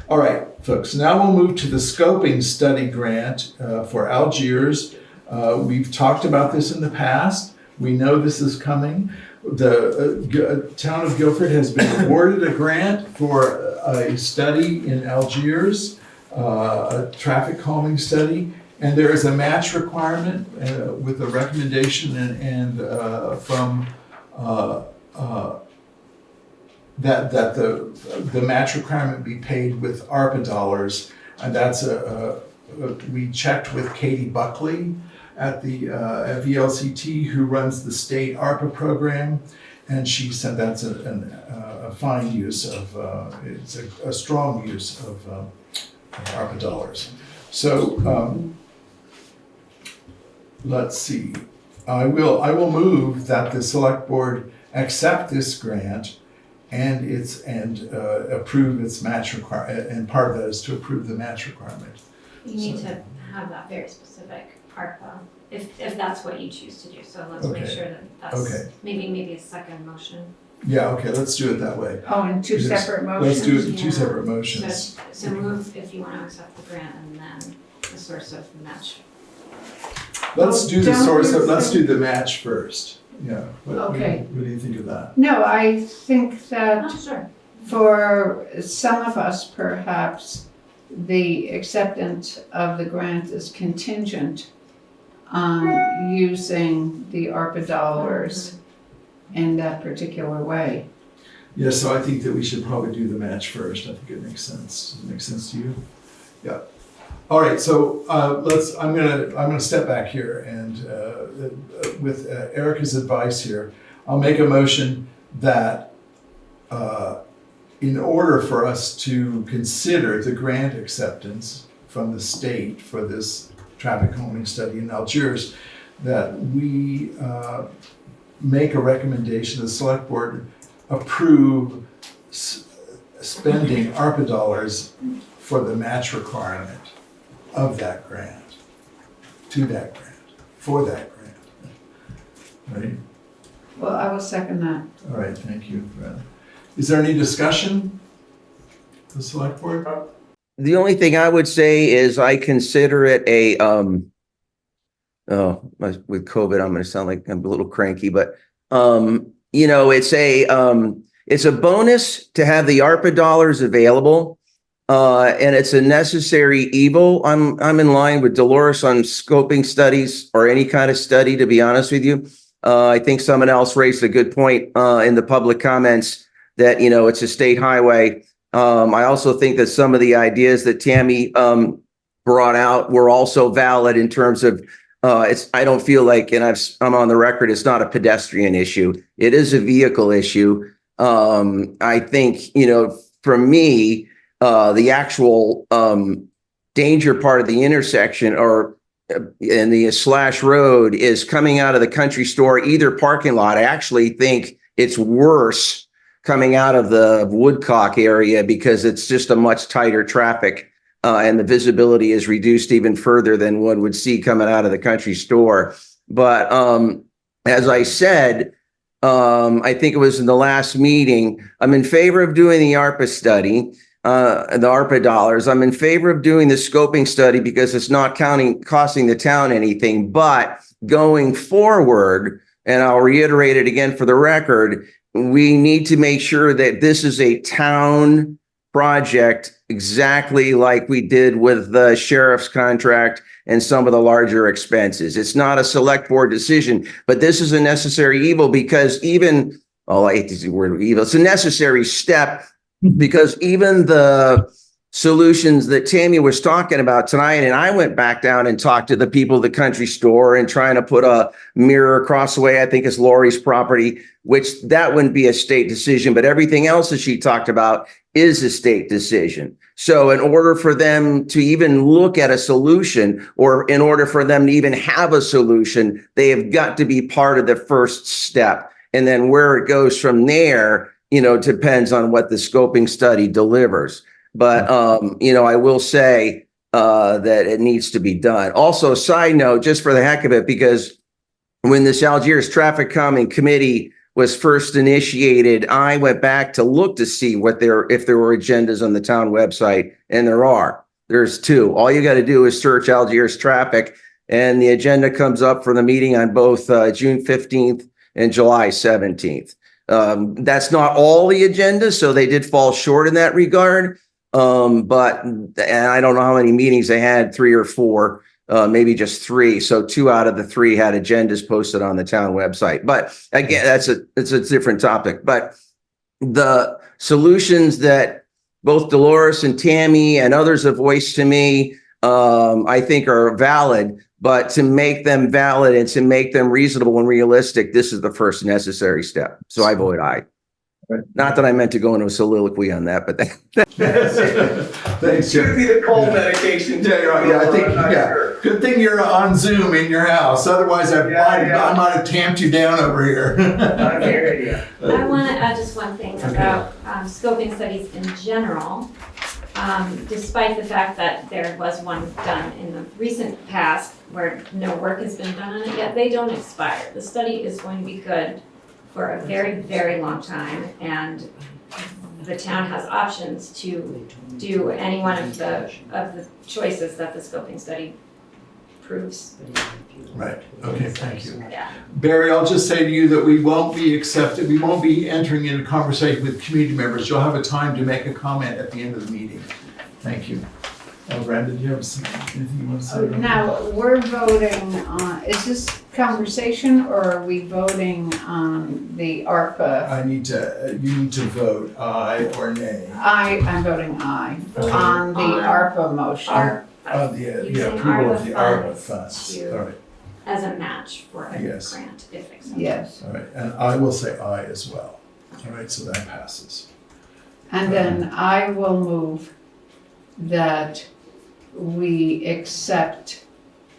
All right, folks, now we'll move to the scoping study grant for Algiers. We've talked about this in the past. We know this is coming. The town of Guilford has been awarded a grant for a study in Algiers, a traffic calming study, and there is a match requirement with a recommendation and from that the match requirement be paid with ARPA dollars. And that's we checked with Katie Buckley at the at VLCT, who runs the state ARPA program, and she said that's a fine use of it's a strong use of ARPA dollars. So let's see. I will move that the select board accept this grant and approve its match requirement, and part of that is to approve the match requirement. You need to have that very specific ARPA, if that's what you choose to do, so let's make Okay. sure that that's, Okay. maybe a second motion. Yeah, okay, let's do it that way. Oh, and two Yes. separate motions? Let's do it in Yeah. two separate motions. So move if you wanna accept the grant and then the source of the match. Let's do the Don't source you of, let's think- do the match first. Yeah. Okay. What do you think of that? No, I think that Oh, sure. for some of us, perhaps, the acceptance of the grant is contingent on using the ARPA dollars in that particular way. Yeah, so I think that we should probably do the match first. I think it makes sense. Does it make sense to you? Yeah. All right, so I'm gonna step back here and with Erica's advice here, I'll make a motion that in order for us to consider the grant acceptance from the state for this traffic calming study in Algiers, that we make a recommendation, the select board approve spending ARPA dollars for the match requirement of that grant, to that grant, for that grant. Right? Well, I will second that. All right, thank you, Brad. Is there any discussion? The select board? The only thing I would say is I consider it a, with COVID, I'm going to sound like I'm a little cranky, but, it's a bonus to have the ARPA dollars available. And it's a necessary evil. I'm in line with Dolores on scoping studies or any kind of study, to be honest with you. I think someone else raised a good point in the public comments that, it's a state highway. I also think that some of the ideas that Tammy brought out were also valid in terms of I don't feel like, and I'm on the record, it's not a pedestrian issue. It is a vehicle issue. I think, for me, the actual danger part of the intersection in the slash road is coming out of the country store, either parking lot. I actually think it's worse coming out of the Woodcock area because it's just a much tighter traffic and the visibility is reduced even further than one would see coming out of the country store. But as I said, I think it was in the last meeting, I'm in favor of doing the ARPA study. The ARPA dollars. I'm in favor of doing the scoping study because it's not costing the town anything, but going forward, and I'll reiterate it again for the record, we need to make sure that this is a town project, exactly like we did with the sheriff's contract and some of the larger expenses. It's not a select board decision, but this is a necessary evil because I hate to use the word evil, it's a necessary step. Because even the solutions that Tammy was talking about tonight, and I went back down and talked to the people at the country store and trying to put a mirror across the way, I think it's Lori's property, which that wouldn't be a state decision, but everything else that she talked about is a state decision. So in order for them to even look at a solution, or in order for them to even have a solution, they have got to be part of the first step. And then where it goes from there, depends on what the scoping study delivers. But, I will say that it needs to be done. Also, side note, just for the heck of it, because when this Algiers Traffic Calming Committee was first initiated, I went back to look to see if there were agendas on the town website, and there are. There's two. All you got to do is search Algiers Traffic, and the agenda comes up for the meeting on both June 15th and July 17th. That's not all the agenda, so they did fall short in that regard. And I don't know how many meetings they had, 3 or 4, maybe just 3. So 2 out of the 3 had agendas posted on the town website. But again, it's a different topic. But the solutions that both Dolores and Tammy and others have voiced to me, I think are valid, but to make them valid and to make them reasonable and realistic, this is the first necessary step. So I vote aye. Not that I meant to go into a soliloquy on that, but Thanks, Chip. Be the cold medication. Yeah, you're right. Yeah, I think, yeah. Good thing you're on Zoom in your house. Otherwise, I might have tamped you down over here. I hear you. I want to add just one thing about scoping studies in general. Despite the fact that there was one done in the recent past where no work has been done on it yet, they don't expire. The study is going to be good for a very, very long time, and the town has options to do any one of the choices that the scoping study proves. Right, okay, thank you. Yeah. Barry, I'll just say to you that we won't be entering into conversation with community members. You'll have a time to make a comment at the end of the meeting. Thank you. Brandon, do you have anything you want to say? Now, we're voting on, is this conversation or are we voting on the ARPA? You need to vote aye or nay. I'm voting aye on the ARPA motion. The approval of the ARPA funds. All right, As a match for a Yes. grant, if accepted. Yes, all right, and I will say aye as well. All right, so that passes. and then I will move that we accept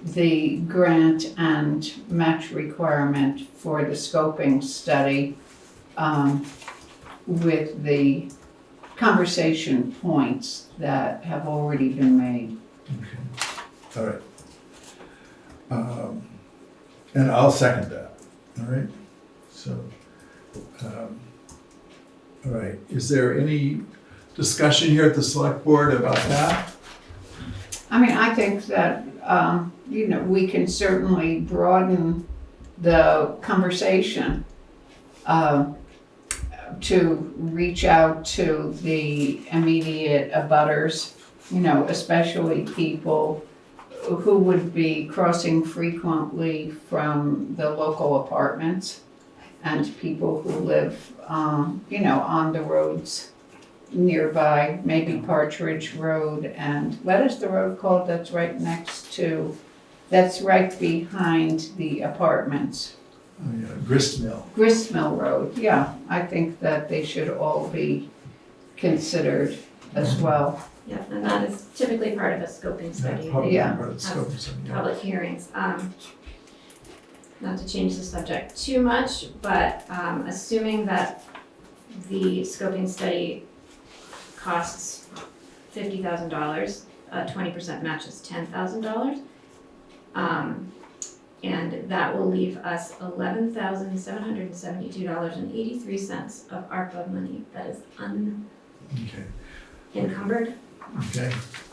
the grant and match requirement for the scoping study with the conversation points that have already been made. Okay, all right. And I'll second that, all right? So, all right, is there any discussion here at the select board about that? I mean, I think that, we can certainly broaden the conversation to reach out to the immediate abutters, especially people who would be crossing frequently from the local apartments and people who live, on the roads nearby, maybe Partridge Road, and what is the road called that's right behind the apartments? Oh, yeah, Gristmill. Gristmill Road, yeah, I think that they should all be considered as well. Yeah, and that is typically part of a scoping study. Probably Yeah. part of the scope of something, yeah. Public hearings. Not to change the subject too much, but assuming that the scoping study costs $50,000, 20% match is $10,000. And that will leave us $11,772.83 of ARPA money that is unencumbered. Okay,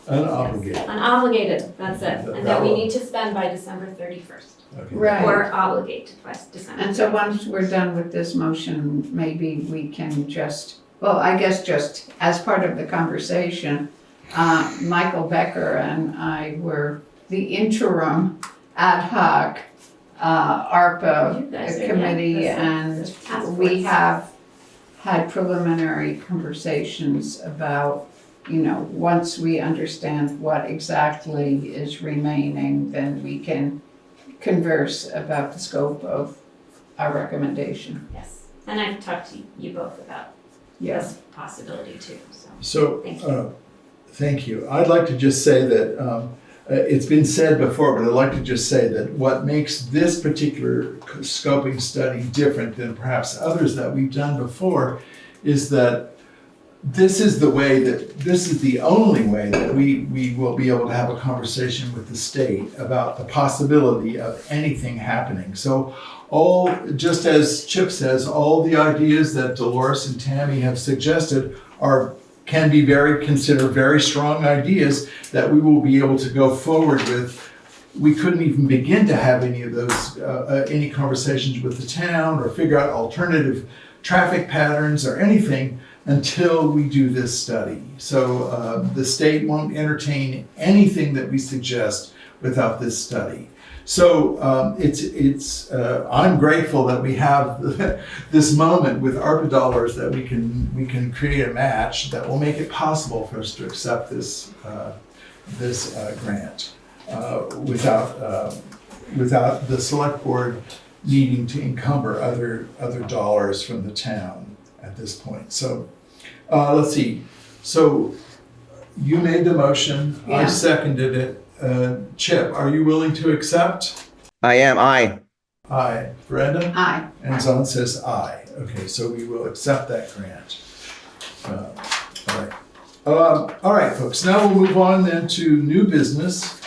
unobligated. Unobligated, that's it, and that we need to spend by December 31st. Okay. Right. Or obligated by December. And so once we're done with this motion, maybe we can just as part of the conversation, Michael Becker and I were the interim ad hoc ARPA You guys are, committee, yeah, and the task we force. have had preliminary conversations about, once we understand what exactly is remaining, then we can converse about the scope of our recommendation. Yes, and I've talked to you both about Yes. this possibility too, so. So, Thank you. thank you. I'd like to just say that it's been said before, but I'd like to just say that what makes this particular scoping study different than perhaps others that we've done before is that this is the only way that we will be able to have a conversation with the state about the possibility of anything happening. So just as Chip says, all the ideas that Dolores and Tammy have suggested can be considered very strong ideas that we will be able to go forward with. We couldn't even begin to have any of those, any conversations with the town or figure out alternative traffic patterns or anything until we do this study. So the state won't entertain anything that we suggest without this study. So I'm grateful that we have this moment with ARPA dollars that we can create a match that will make it possible for us to accept this grant without the select board needing to encumber other dollars from the town at this point. So let's see. So you made the motion. I Yeah. seconded it. Chip, are you willing to accept? I am, aye. Aye. Brenda? Aye. And Zon says aye. Okay, so we will accept that grant. All right. All right, folks, now we'll move on then to new business.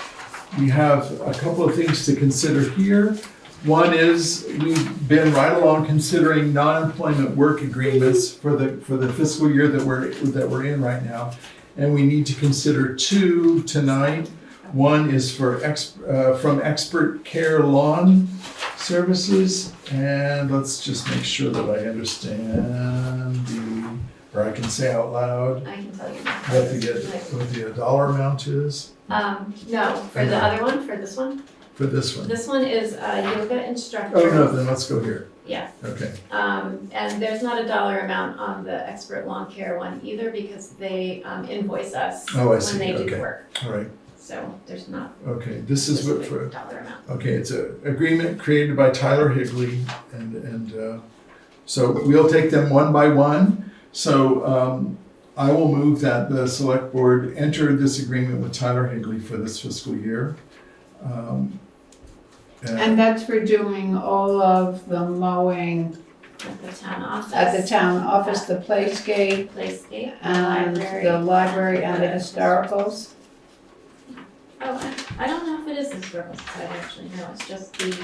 We have a couple of things to consider here. One is we've been right along considering non-employment work agreements for the fiscal year that we're in right now. And we need to consider two tonight. One is from X-Pert Lawn Services, and let's just make sure that I understand or I can say out loud I can tell you. what the dollar amount is No, for the other one, for this one. for this one. This one is a yoga instructor. Oh, no, then let's go here. Yeah, Okay, and there's not a dollar amount on the X-Pert Lawn Care one either because they invoice us Oh, I when see. they do Okay. work. all right. So there's not Okay, this is what specific dollar amount. okay, it's an agreement created by Tyler Higley, and so we'll take them one by one. So I will move that the select board enter this agreement with Tyler Higley for this fiscal year. And that's for doing all of the mowing At the town office. at the town office, the playscape, Playscape, and the library and the historicals. Oh, I don't know if it is the historical society actually, no, it's just the,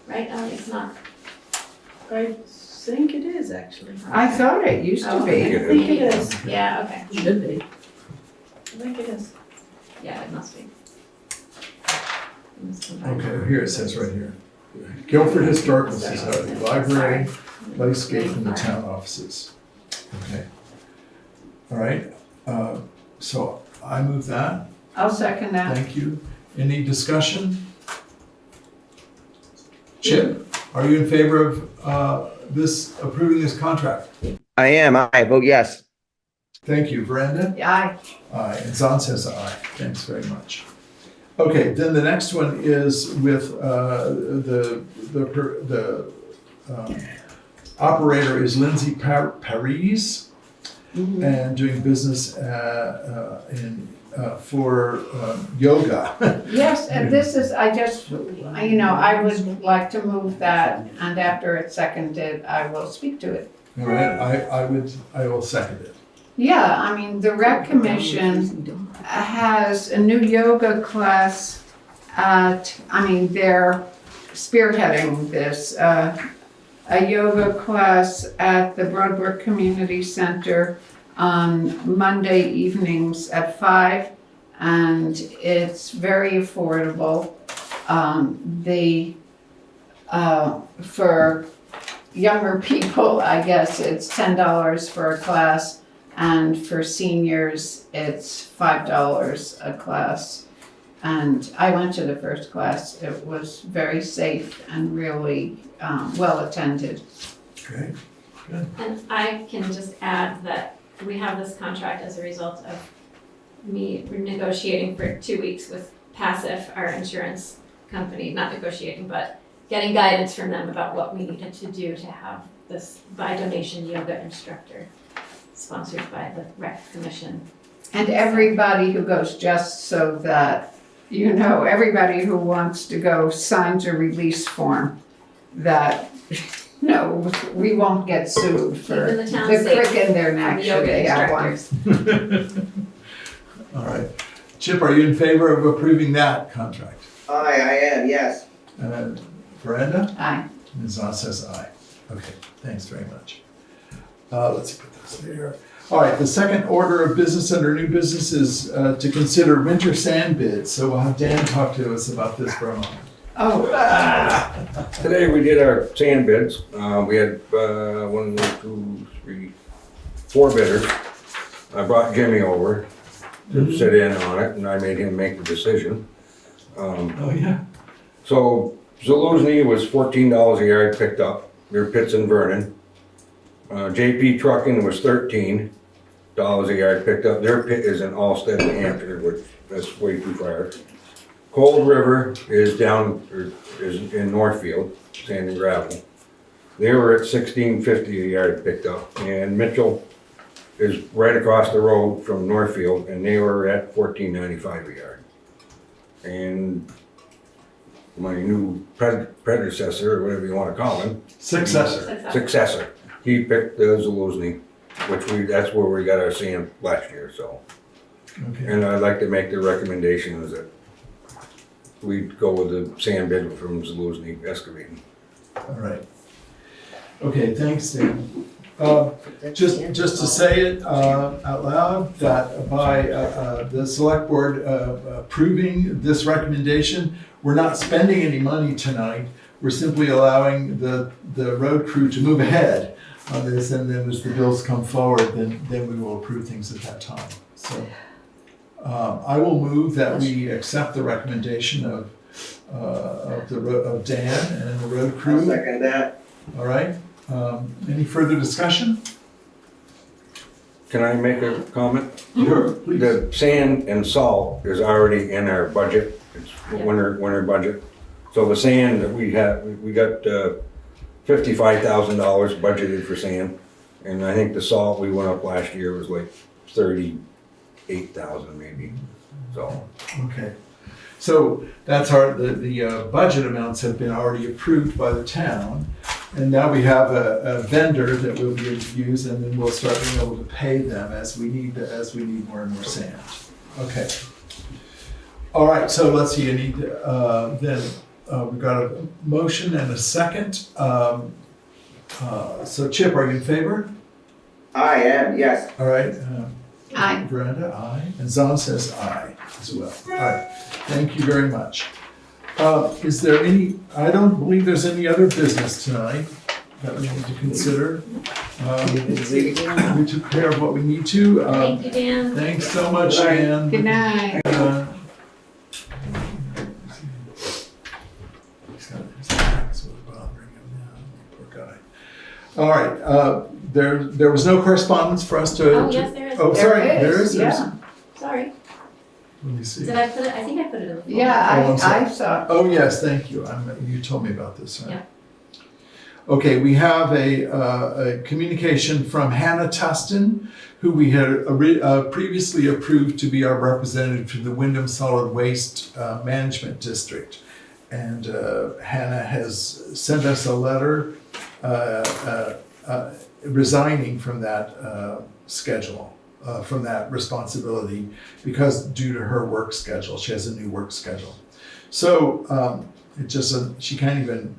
right, it's not. I think it is, actually. I thought it used to I be. think it is. Yeah, okay, Should be. I think it is. yeah, it must be. Okay, here it says right here. Guilford Historical Society, library, playscape, and the town offices. Okay. All right, so I move that. I'll second that. Thank you. Any discussion? Chip, are you in favor of approving this contract? I am, I vote yes. Thank you. Veranda? Aye. Aye. And Zon says aye. Thanks very much. Okay, then the next one is with the operator is Lindsay Parise and doing business for yoga. Yes, and this is, I would like to move that, and after it's seconded, I will speak to it. All right, I will second it. Yeah, I mean, the rec commission has a new yoga class they're spearheading this, a yoga class at the Broadbrook Community Center on Monday evenings at 5, and it's very affordable. For younger people, I guess it's $10 for a class, and for seniors, it's $5 a class. And I went to the first class. It was very safe and really well attended. Okay, And I can just add that we have this contract as a result of me negotiating for 2 weeks with Passive, our insurance company, not negotiating, but getting guidance from them about what we needed to do to have this by donation yoga instructor sponsored by the Rec Commission. And everybody who goes, just so that everybody who wants to go signs a release form that, no, we won't get sued for Keeping the the town safe crick in their neck from should yoga they have one. instructors. all right. Chip, are you in favor of approving that contract? Aye, I am, yes. Veranda? Aye. And Zon says aye. Okay, thanks very much. Let's put this there. All right, the second order of business under new business is to consider winter sand bids. So we'll have Dan talk to us about this for a moment. Oh, Today we did our sand bids. We had 1, 2, 3, 4 bidders. I brought Jimmy over to sit in on it, and I made him make the decision. Oh, yeah? So Zaluzny was $14 a yard picked up, their pits in Vernon. JP Trucking was $13 a yard picked up, their pit is in Allsted, New Hampshire, which that's way too far. Cold River is is in Northfield, sand and gravel. They were at $16.50 a yard picked up, and Mitchell is right across the road from Northfield, and they were at $14.95 a yard. And my new predecessor, or whatever you want to call him, successor, he picked the Zaluzny, which that's where we got our sand last year. So, Okay. and I'd like to make the recommendation is that we go with the sand bid from Zaluzny Excavating. All right. Okay, thanks, Dan. Just to say it out loud, that by the select board approving this recommendation, we're not spending any money tonight. We're simply allowing the road crew to move ahead on this, and then as the bills come forward, then we will approve things at that time. So I will move that we accept the recommendation of Dan and the road crew. I'll second that. All right. Any further discussion? Can I make a comment? Sure, please. The sand and salt is already in our budget. It's winter budget. So the sand that we got $55,000 budgeted for sand, and I think the salt we went up last year was like 38,000 maybe. So Okay. So that's the budget amounts have been already approved by the town. And now we have a vendor that we'll be able to use, and then we'll start being able to pay them as we need more and more sand. Okay. All right, so let's see, we've got a motion and a second. So Chip, are you in favor? I am, yes. All right. Aye. Brenda, aye. And Zon says aye as well. All right, thank you very much. Is there any, I don't believe there's any other business tonight that we need to consider. We took care of what we need to. Thank you, Dan. Thanks so much, Dan. Good night. He's got his back's really bothering him now, poor guy. All right, there was no correspondence for us to. Oh, yes, there is. Oh, sorry, there is. Yeah. Sorry. Let me see. Did I put it? I think I put it in the folder. Yeah, Oh, I'm sorry. I saw. Oh, yes, thank you. You told me about this, right? Yeah. Okay, we have a communication from Hannah Tustin, who we had previously approved to be our representative to the Wyndham Solid Waste Management District. And Hannah has sent us a letter resigning from that schedule. From that responsibility because due to her work schedule, she has a new work schedule. So she can't even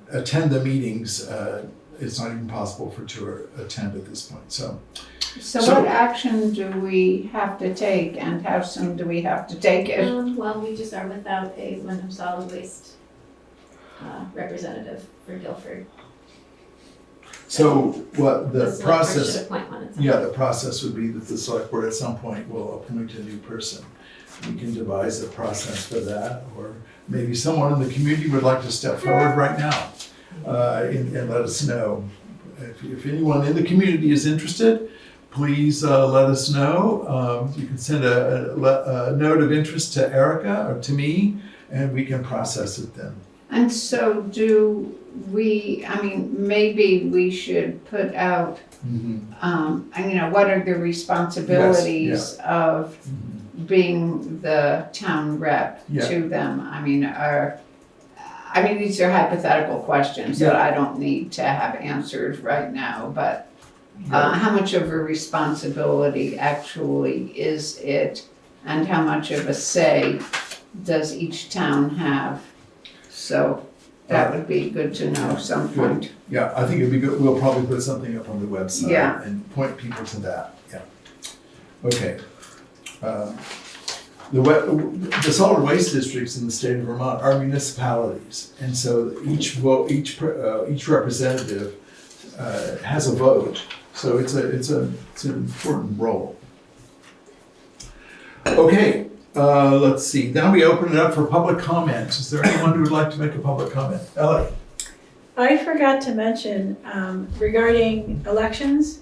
attend the meetings. It's not even possible for her to attend at this point. So what action do we have to take, and how soon do we have to take it? Well, we just are without a Wyndham Solid Waste representative for Guilford. So what the select board process? should appoint one at some Yeah, point. the process would be that the select board at some point will appoint a new person. We can devise a process for that, or maybe someone in the community would like to step forward right now and let us know. If anyone in the community is interested, please let us know. You can send a note of interest to Erica or to me, and we can process it then. And so maybe we should put out, what are the responsibilities of being the town rep to them? These are hypothetical questions that I don't need to have answered right now, but how much of a responsibility actually is it? And how much of a say does each town have? So that would be good to know some point. Yeah, I think it'd be good. We'll probably put something up on the website and point people to that. Yeah. Okay. The solid waste districts in the state of Vermont are municipalities, and so each representative has a vote. So it's an important role. Okay. Let's see, now we open it up for public comment. Is there anyone who would like to make a public comment? Ellie? I forgot to mention regarding elections,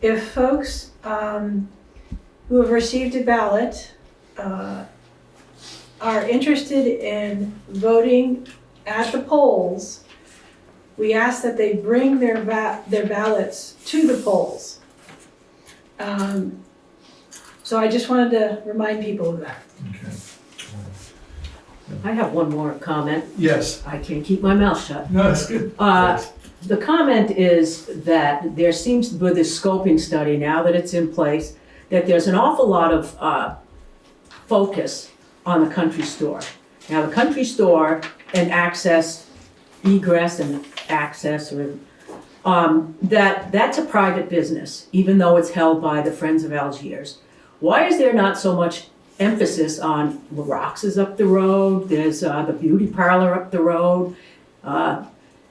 if folks who have received a ballot are interested in voting at the polls, we ask that they bring their ballots to the polls. So I just wanted to remind people of that. Okay. I have one more comment. Yes. I can't keep my mouth shut. No, that's good. The comment is that there seems, with this scoping study, now that it's in place, that there's an awful lot of focus on the country store. Now, the country store and access, egress and access, or that's a private business, even though it's held by the Friends of Algiers. Why is there not so much emphasis on Larox is up the road, there's the beauty parlor up the road?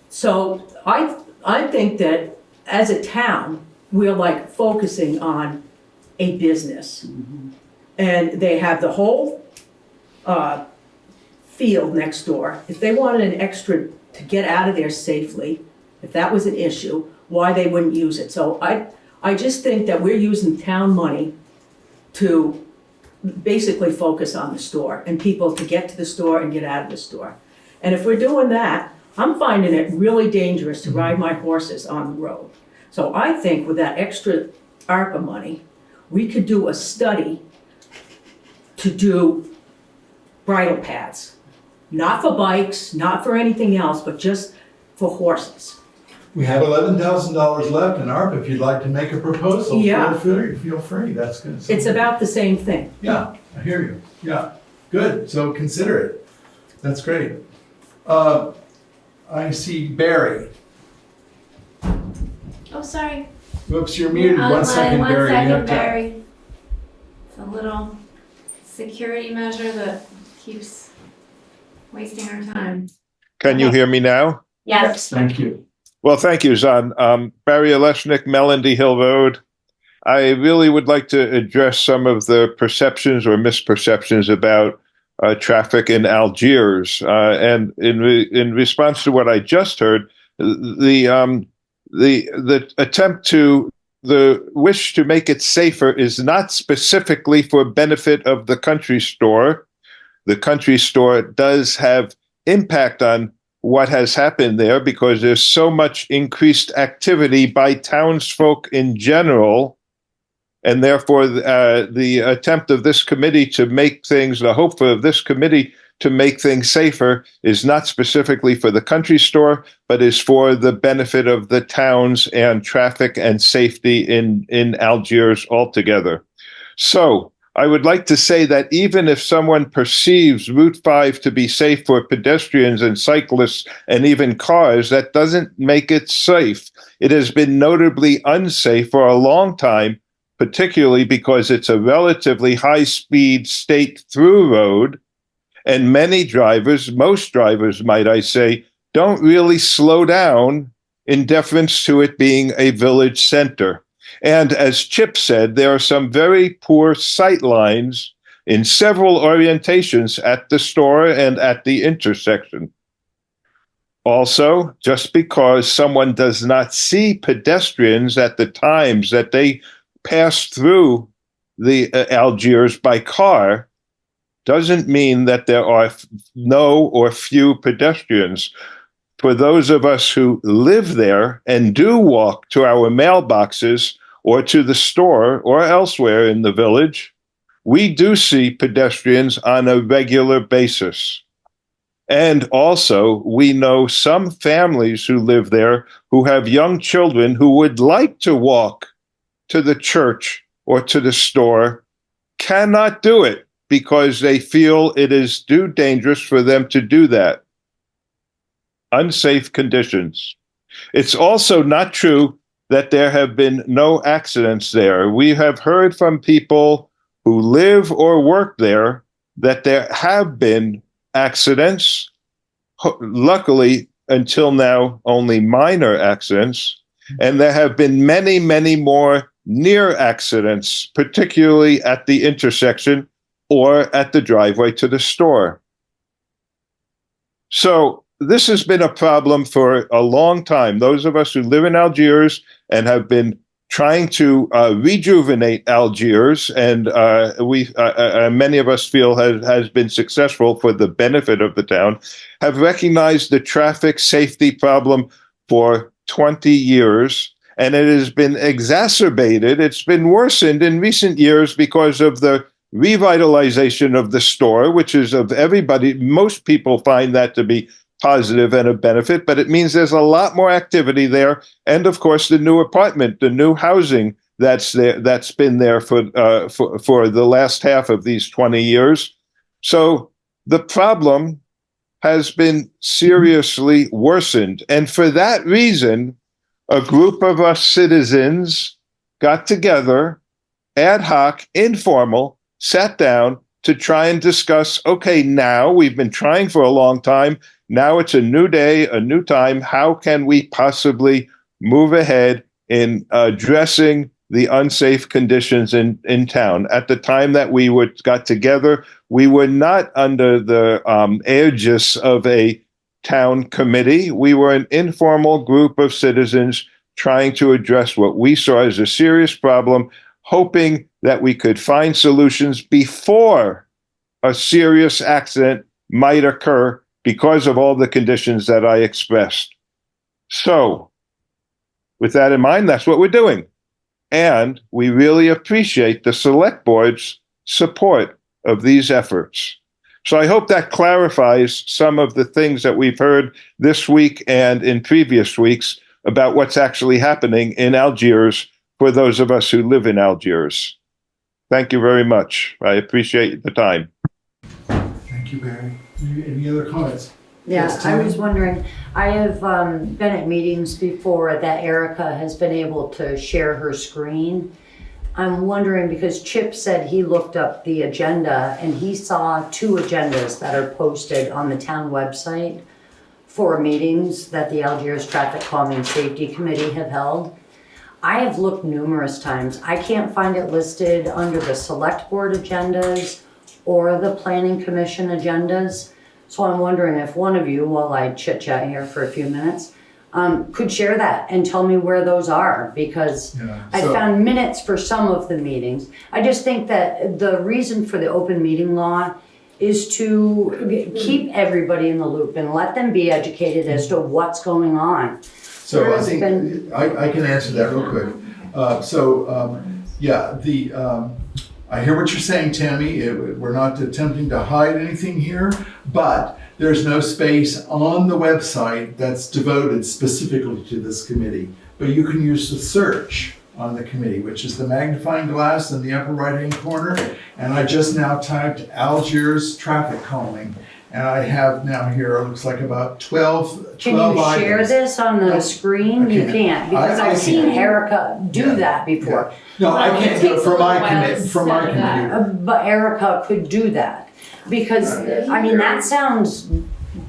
So I think that as a town, we're like focusing on a business. And they have the whole field next door. If they wanted an extra to get out of there safely, if that was an issue, why they wouldn't use it. So I just think that we're using town money to basically focus on the store and people to get to the store and get out of the store. And if we're doing that, I'm finding it really dangerous to ride my horses on the road. So I think with that extra ARPA money, we could do a study to do bridle paths. Not for bikes, not for anything else, but just for horses. We have $11,000 left in ARPA if you'd like to make a proposal. Yeah. Feel free, that's good. It's about the same thing. Yeah, I hear you, yeah, good, so consider it. That's great. I see Barry. Oh, sorry. Whoops, you're muted, On 1 second, line, Barry. 1 second, You have to- Barry. It's a little security measure that keeps wasting our time. Can you hear me now? Yes. Thank you. Well, thank you, Zan. Barry Oleshnik, Melody Hill Road. I really would like to address some of the perceptions or misperceptions about traffic in Algiers. And in response to what I just heard, the attempt to the wish to make it safer is not specifically for benefit of the country store. The country store does have impact on what has happened there because there's so much increased activity by townsfolk in general. And therefore, the attempt of this committee to make things, the hope of this committee to make things safer is not specifically for the country store, but is for the benefit of the towns and traffic and safety in Algiers altogether. So I would like to say that even if someone perceives Route 5 to be safe for pedestrians and cyclists and even cars, that doesn't make it safe. It has been notably unsafe for a long time, particularly because it's a relatively high-speed state-through road, and many drivers, most drivers, might I say, don't really slow down in deference to it being a village center. And as Chip said, there are some very poor sight lines in several orientations at the store and at the intersection. Also, just because someone does not see pedestrians at the times that they pass through the Algiers by car doesn't mean that there are no or few pedestrians. For those of us who live there and do walk to our mailboxes or to the store or elsewhere in the village, we do see pedestrians on a regular basis. And also, we know some families who live there who have young children who would like to walk to the church or to the store, cannot do it because they feel it is too dangerous for them to do that. Unsafe conditions. It's also not true that there have been no accidents there. We have heard from people who live or work there that there have been accidents. Luckily, until now, only minor accidents. And there have been many, many more near accidents, particularly at the intersection, or at the driveway to the store. So this has been a problem for a long time. Those of us who live in Algiers and have been trying to rejuvenate Algiers, and many of us feel has been successful for the benefit of the town, have recognized the traffic safety problem for 20 years, and it has been exacerbated. It's been worsened in recent years because of the revitalization of the store, which is of everybody. Most people find that to be positive and a benefit, but it means there's a lot more activity there. And of course, the new apartment, the new housing that's there, that's been there for the last half of these 20 years. So the problem has been seriously worsened. And for that reason, a group of us citizens got together, ad hoc, informal, sat down to try and discuss, okay, now we've been trying for a long time. Now it's a new day, a new time. How can we possibly move ahead in addressing the unsafe conditions in town? At the time that we got together, we were not under the aegis of a town committee. We were an informal group of citizens trying to address what we saw as a serious problem, hoping that we could find solutions before a serious accident might occur because of all the conditions that I expressed. So, with that in mind, that's what we're doing. And we really appreciate the Select Board's support of these efforts. So I hope that clarifies some of the things that we've heard this week and in previous weeks about what's actually happening in Algiers for those of us who live in Algiers. Thank you very much. I appreciate the time. Thank you, Barry. Any other comments? Yeah, Yes, I Tim? was wondering, I have been at meetings before that Erica has been able to share her screen. I'm wondering, because Chip said he looked up the agenda and he saw 2 agendas that are posted on the town website for meetings that the Algiers Traffic Calming Safety Committee have held. I have looked numerous times. I can't find it listed under the Select Board agendas or the Planning Commission agendas. So I'm wondering if one of you, while I chit-chat here for a few minutes, could share that and tell me where those are, because I found minutes for some of the meetings. I just think that the reason for the open meeting law is to keep everybody in the loop and let them be educated as to what's going on. So I think I can answer that real quick. I hear what you're saying, Tammy. We're not attempting to hide anything here, but there's no space on the website that's devoted specifically to this committee. But you can use the search on the committee, which is the magnifying glass in the upper right-hand corner. And I just now typed Algiers traffic calming. And I have now here, it looks like about 12 Can you share items. this on the screen? You can't, because I've seen Erica do that before. No, I can't do it from my computer. But Erica could do that, because, I mean, that sounds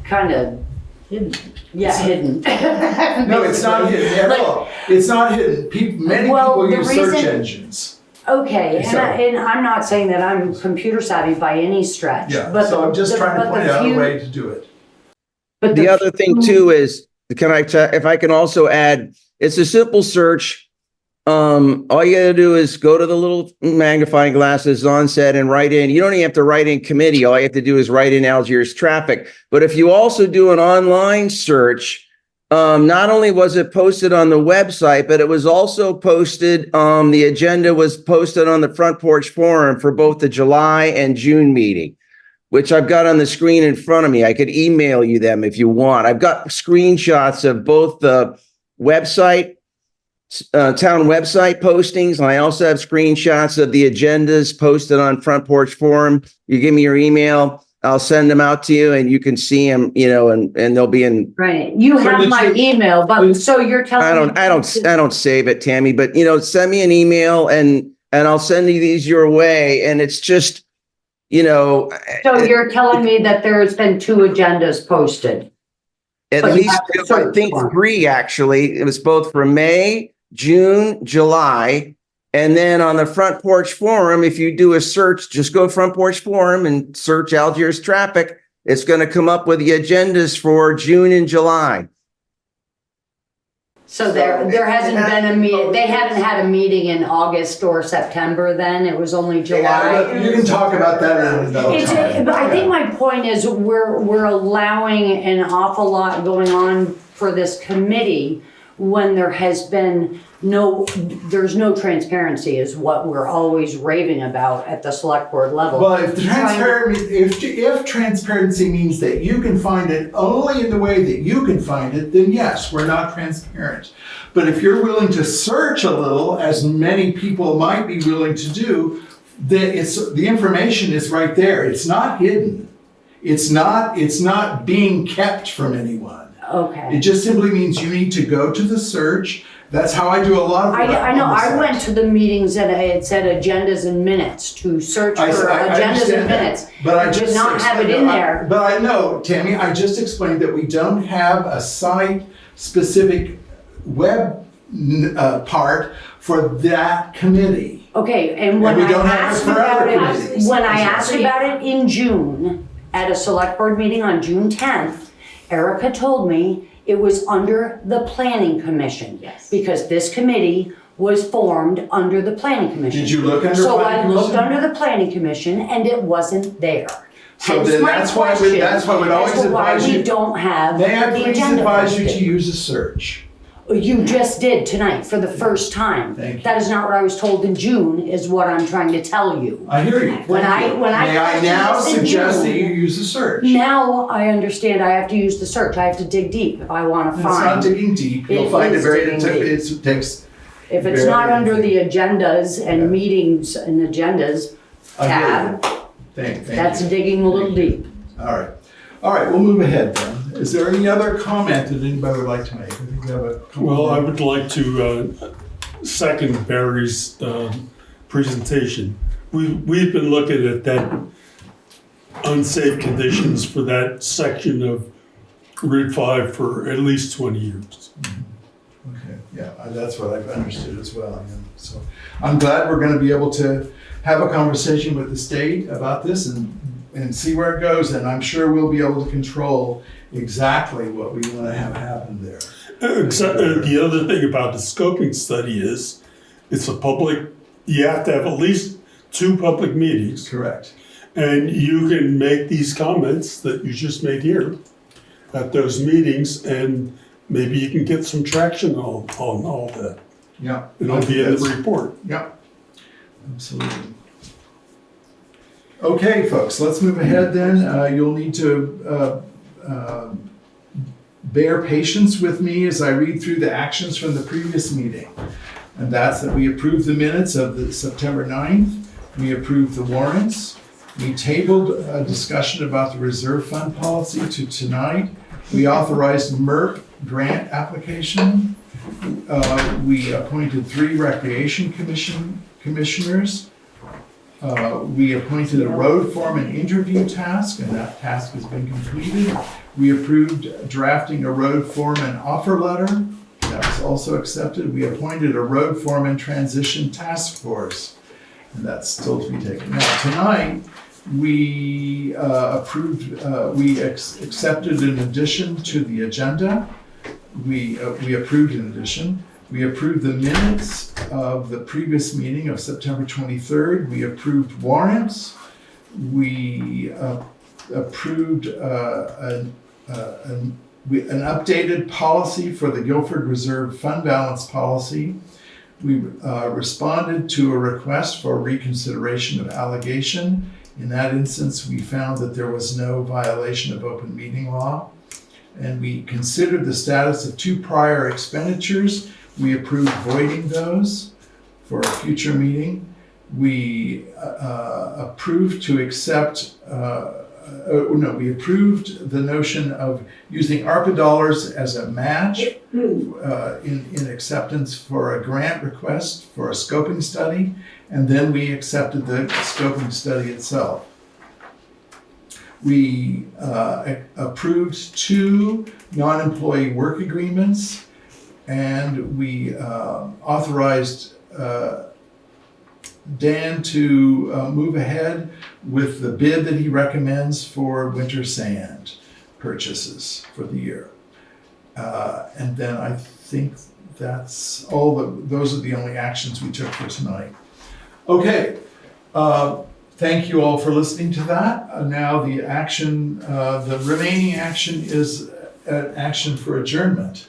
kind of hidden. Yeah, hidden. No, it's not hidden at all. It's not hidden. Many people use search engines. Okay, and I'm not saying that I'm computer savvy by any stretch. Yeah, but so I'm just trying to point out a way to do it. But the other thing too is, if I can also add, it's a simple search. All you gotta do is go to the little magnifying glasses on set and write in. You don't even have to write in committee. All you have to do is write in Algiers traffic. But if you also do an online search, not only was it posted on the website, but it was also posted, the agenda was posted on the Front Porch Forum for both the July and June meeting, which I've got on the screen in front of me. I could email you them if you want. I've got screenshots of both the website, town website postings, and I also have screenshots of the agendas posted on Front Porch Forum. You give me your email, I'll send them out to you and you can see them, and they'll be in. Right. You have my email, but so you're telling me. I don't save it, Tammy, but send me an email and I'll send these your way. And it's just, So you're telling me that there's been 2 agendas posted? At least, I think 3 actually. It was both for May, June, July. And then on the Front Porch Forum, if you do a search, just go Front Porch Forum and search Algiers traffic. It's going to come up with the agendas for June and July. So there hasn't been a meeting, they haven't had a meeting in August or September then, it was only July? You can talk about that at another time. But I think my point is we're allowing an awful lot going on for this committee when there has been there's no transparency is what we're always raving about at the select board level. Well, if transparency means that you can find it only in the way that you can find it, then yes, we're not transparent. But if you're willing to search a little, as many people might be willing to do, then the information is right there. It's not hidden. It's not being kept from anyone. Okay. It just simply means you need to go to the search. That's how I do a lot of work. I know, I went to the meetings and it said agendas and minutes to search for agendas and minutes. But I did not have it in there. But I know, Tammy, I just explained that we don't have a site-specific web part for that committee. Okay, and when we I don't have it asked for about other it, committees. when I asked about it in June, at a select board meeting on June 10th, Erica told me it was under the planning commission. Yes. Because this committee was formed under the planning commission. Did you look under So planning I looked commission? under the planning commission and it wasn't there. So Hence then my that's why question we'd always as to why advise we you. don't have May I the please agenda advise you posted. to use a search? You just did tonight for the first time. Thank you. That is not what I was told in June, is what I'm trying to tell you. I hear you. When Thank you. I May I questioned now this in suggest that June, you use a search? Now I understand I have to use the search. I have to dig deep if I want to It's not find. digging deep. You'll It find it is very, digging deep. it takes. If it's very- not under the agendas Yeah. and meetings and agendas I hear tab, you. Thank that's you. digging a little deep. All right, we'll move ahead then. Is there any other comment that anybody would like to make? I think we have a couple. Well, I would like to second Barry's presentation. We've been looking at that unsafe conditions for that section of Route 5 for at least 20 years. Okay, yeah, that's what I've understood as well. Yeah. So I'm glad we're going to be able to have a conversation with the state about this and see where it goes. And I'm sure we'll be able to control exactly what we want to have happen there. Except the other thing about the scoping study is it's a public, you have to have at least 2 public meetings. Correct. And you can make these comments that you just made here at those meetings, and maybe you can get some traction on all that. Yeah. It'll be in the report. Yeah, absolutely. Okay, folks, let's move ahead then. You'll need to bear patience with me as I read through the actions from the previous meeting. And that's that we approved the minutes of the September 9th. We approved the warrants. We tabled a discussion about the reserve fund policy to tonight. We authorized MERP grant application. We appointed 3 recreation commissioners. We appointed a road foreman interview task, and that task has been completed. We approved drafting a road foreman offer letter. That was also accepted. We appointed a road foreman transition task force, and that's still to be taken. Now, tonight, we accepted an addition to the agenda. We approved an addition. We approved the minutes of the previous meeting of September 23rd. We approved warrants. We approved an updated policy for the Guilford Reserve Fund Balance policy. We responded to a request for reconsideration of allegation. In that instance, we found that there was no violation of open meeting law. And we considered the status of 2 prior expenditures. We approved voiding those for a future meeting. We approved to accept, we approved the notion of using ARPA dollars as a match in acceptance for a grant request for a scoping study. And then we accepted the scoping study itself. We approved 2 non-employee work agreements, and we authorized Dan to move ahead with the bid that he recommends for winter sand purchases for the year. And then I think that's those are the only actions we took for tonight. Okay, thank you all for listening to that. Now the remaining action is an action for adjournment.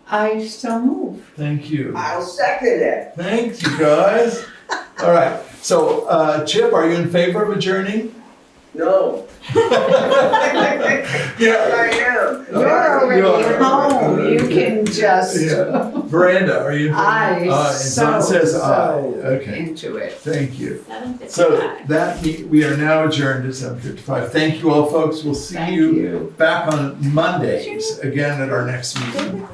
I so move. Thank you. I'll second it. Thanks, you guys. All right, so Chip, are you in favor of adjourning? No. Yeah. I am. You're already home, you can just. Yeah. Miranda, are you in favor? I And John says aye. so Okay, into it. thank you. 7:55. So we are now adjourned at 7:55. Thank you all, folks. We'll see Thank you you. back on Mondays again at our next meeting,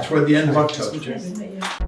toward the end of October.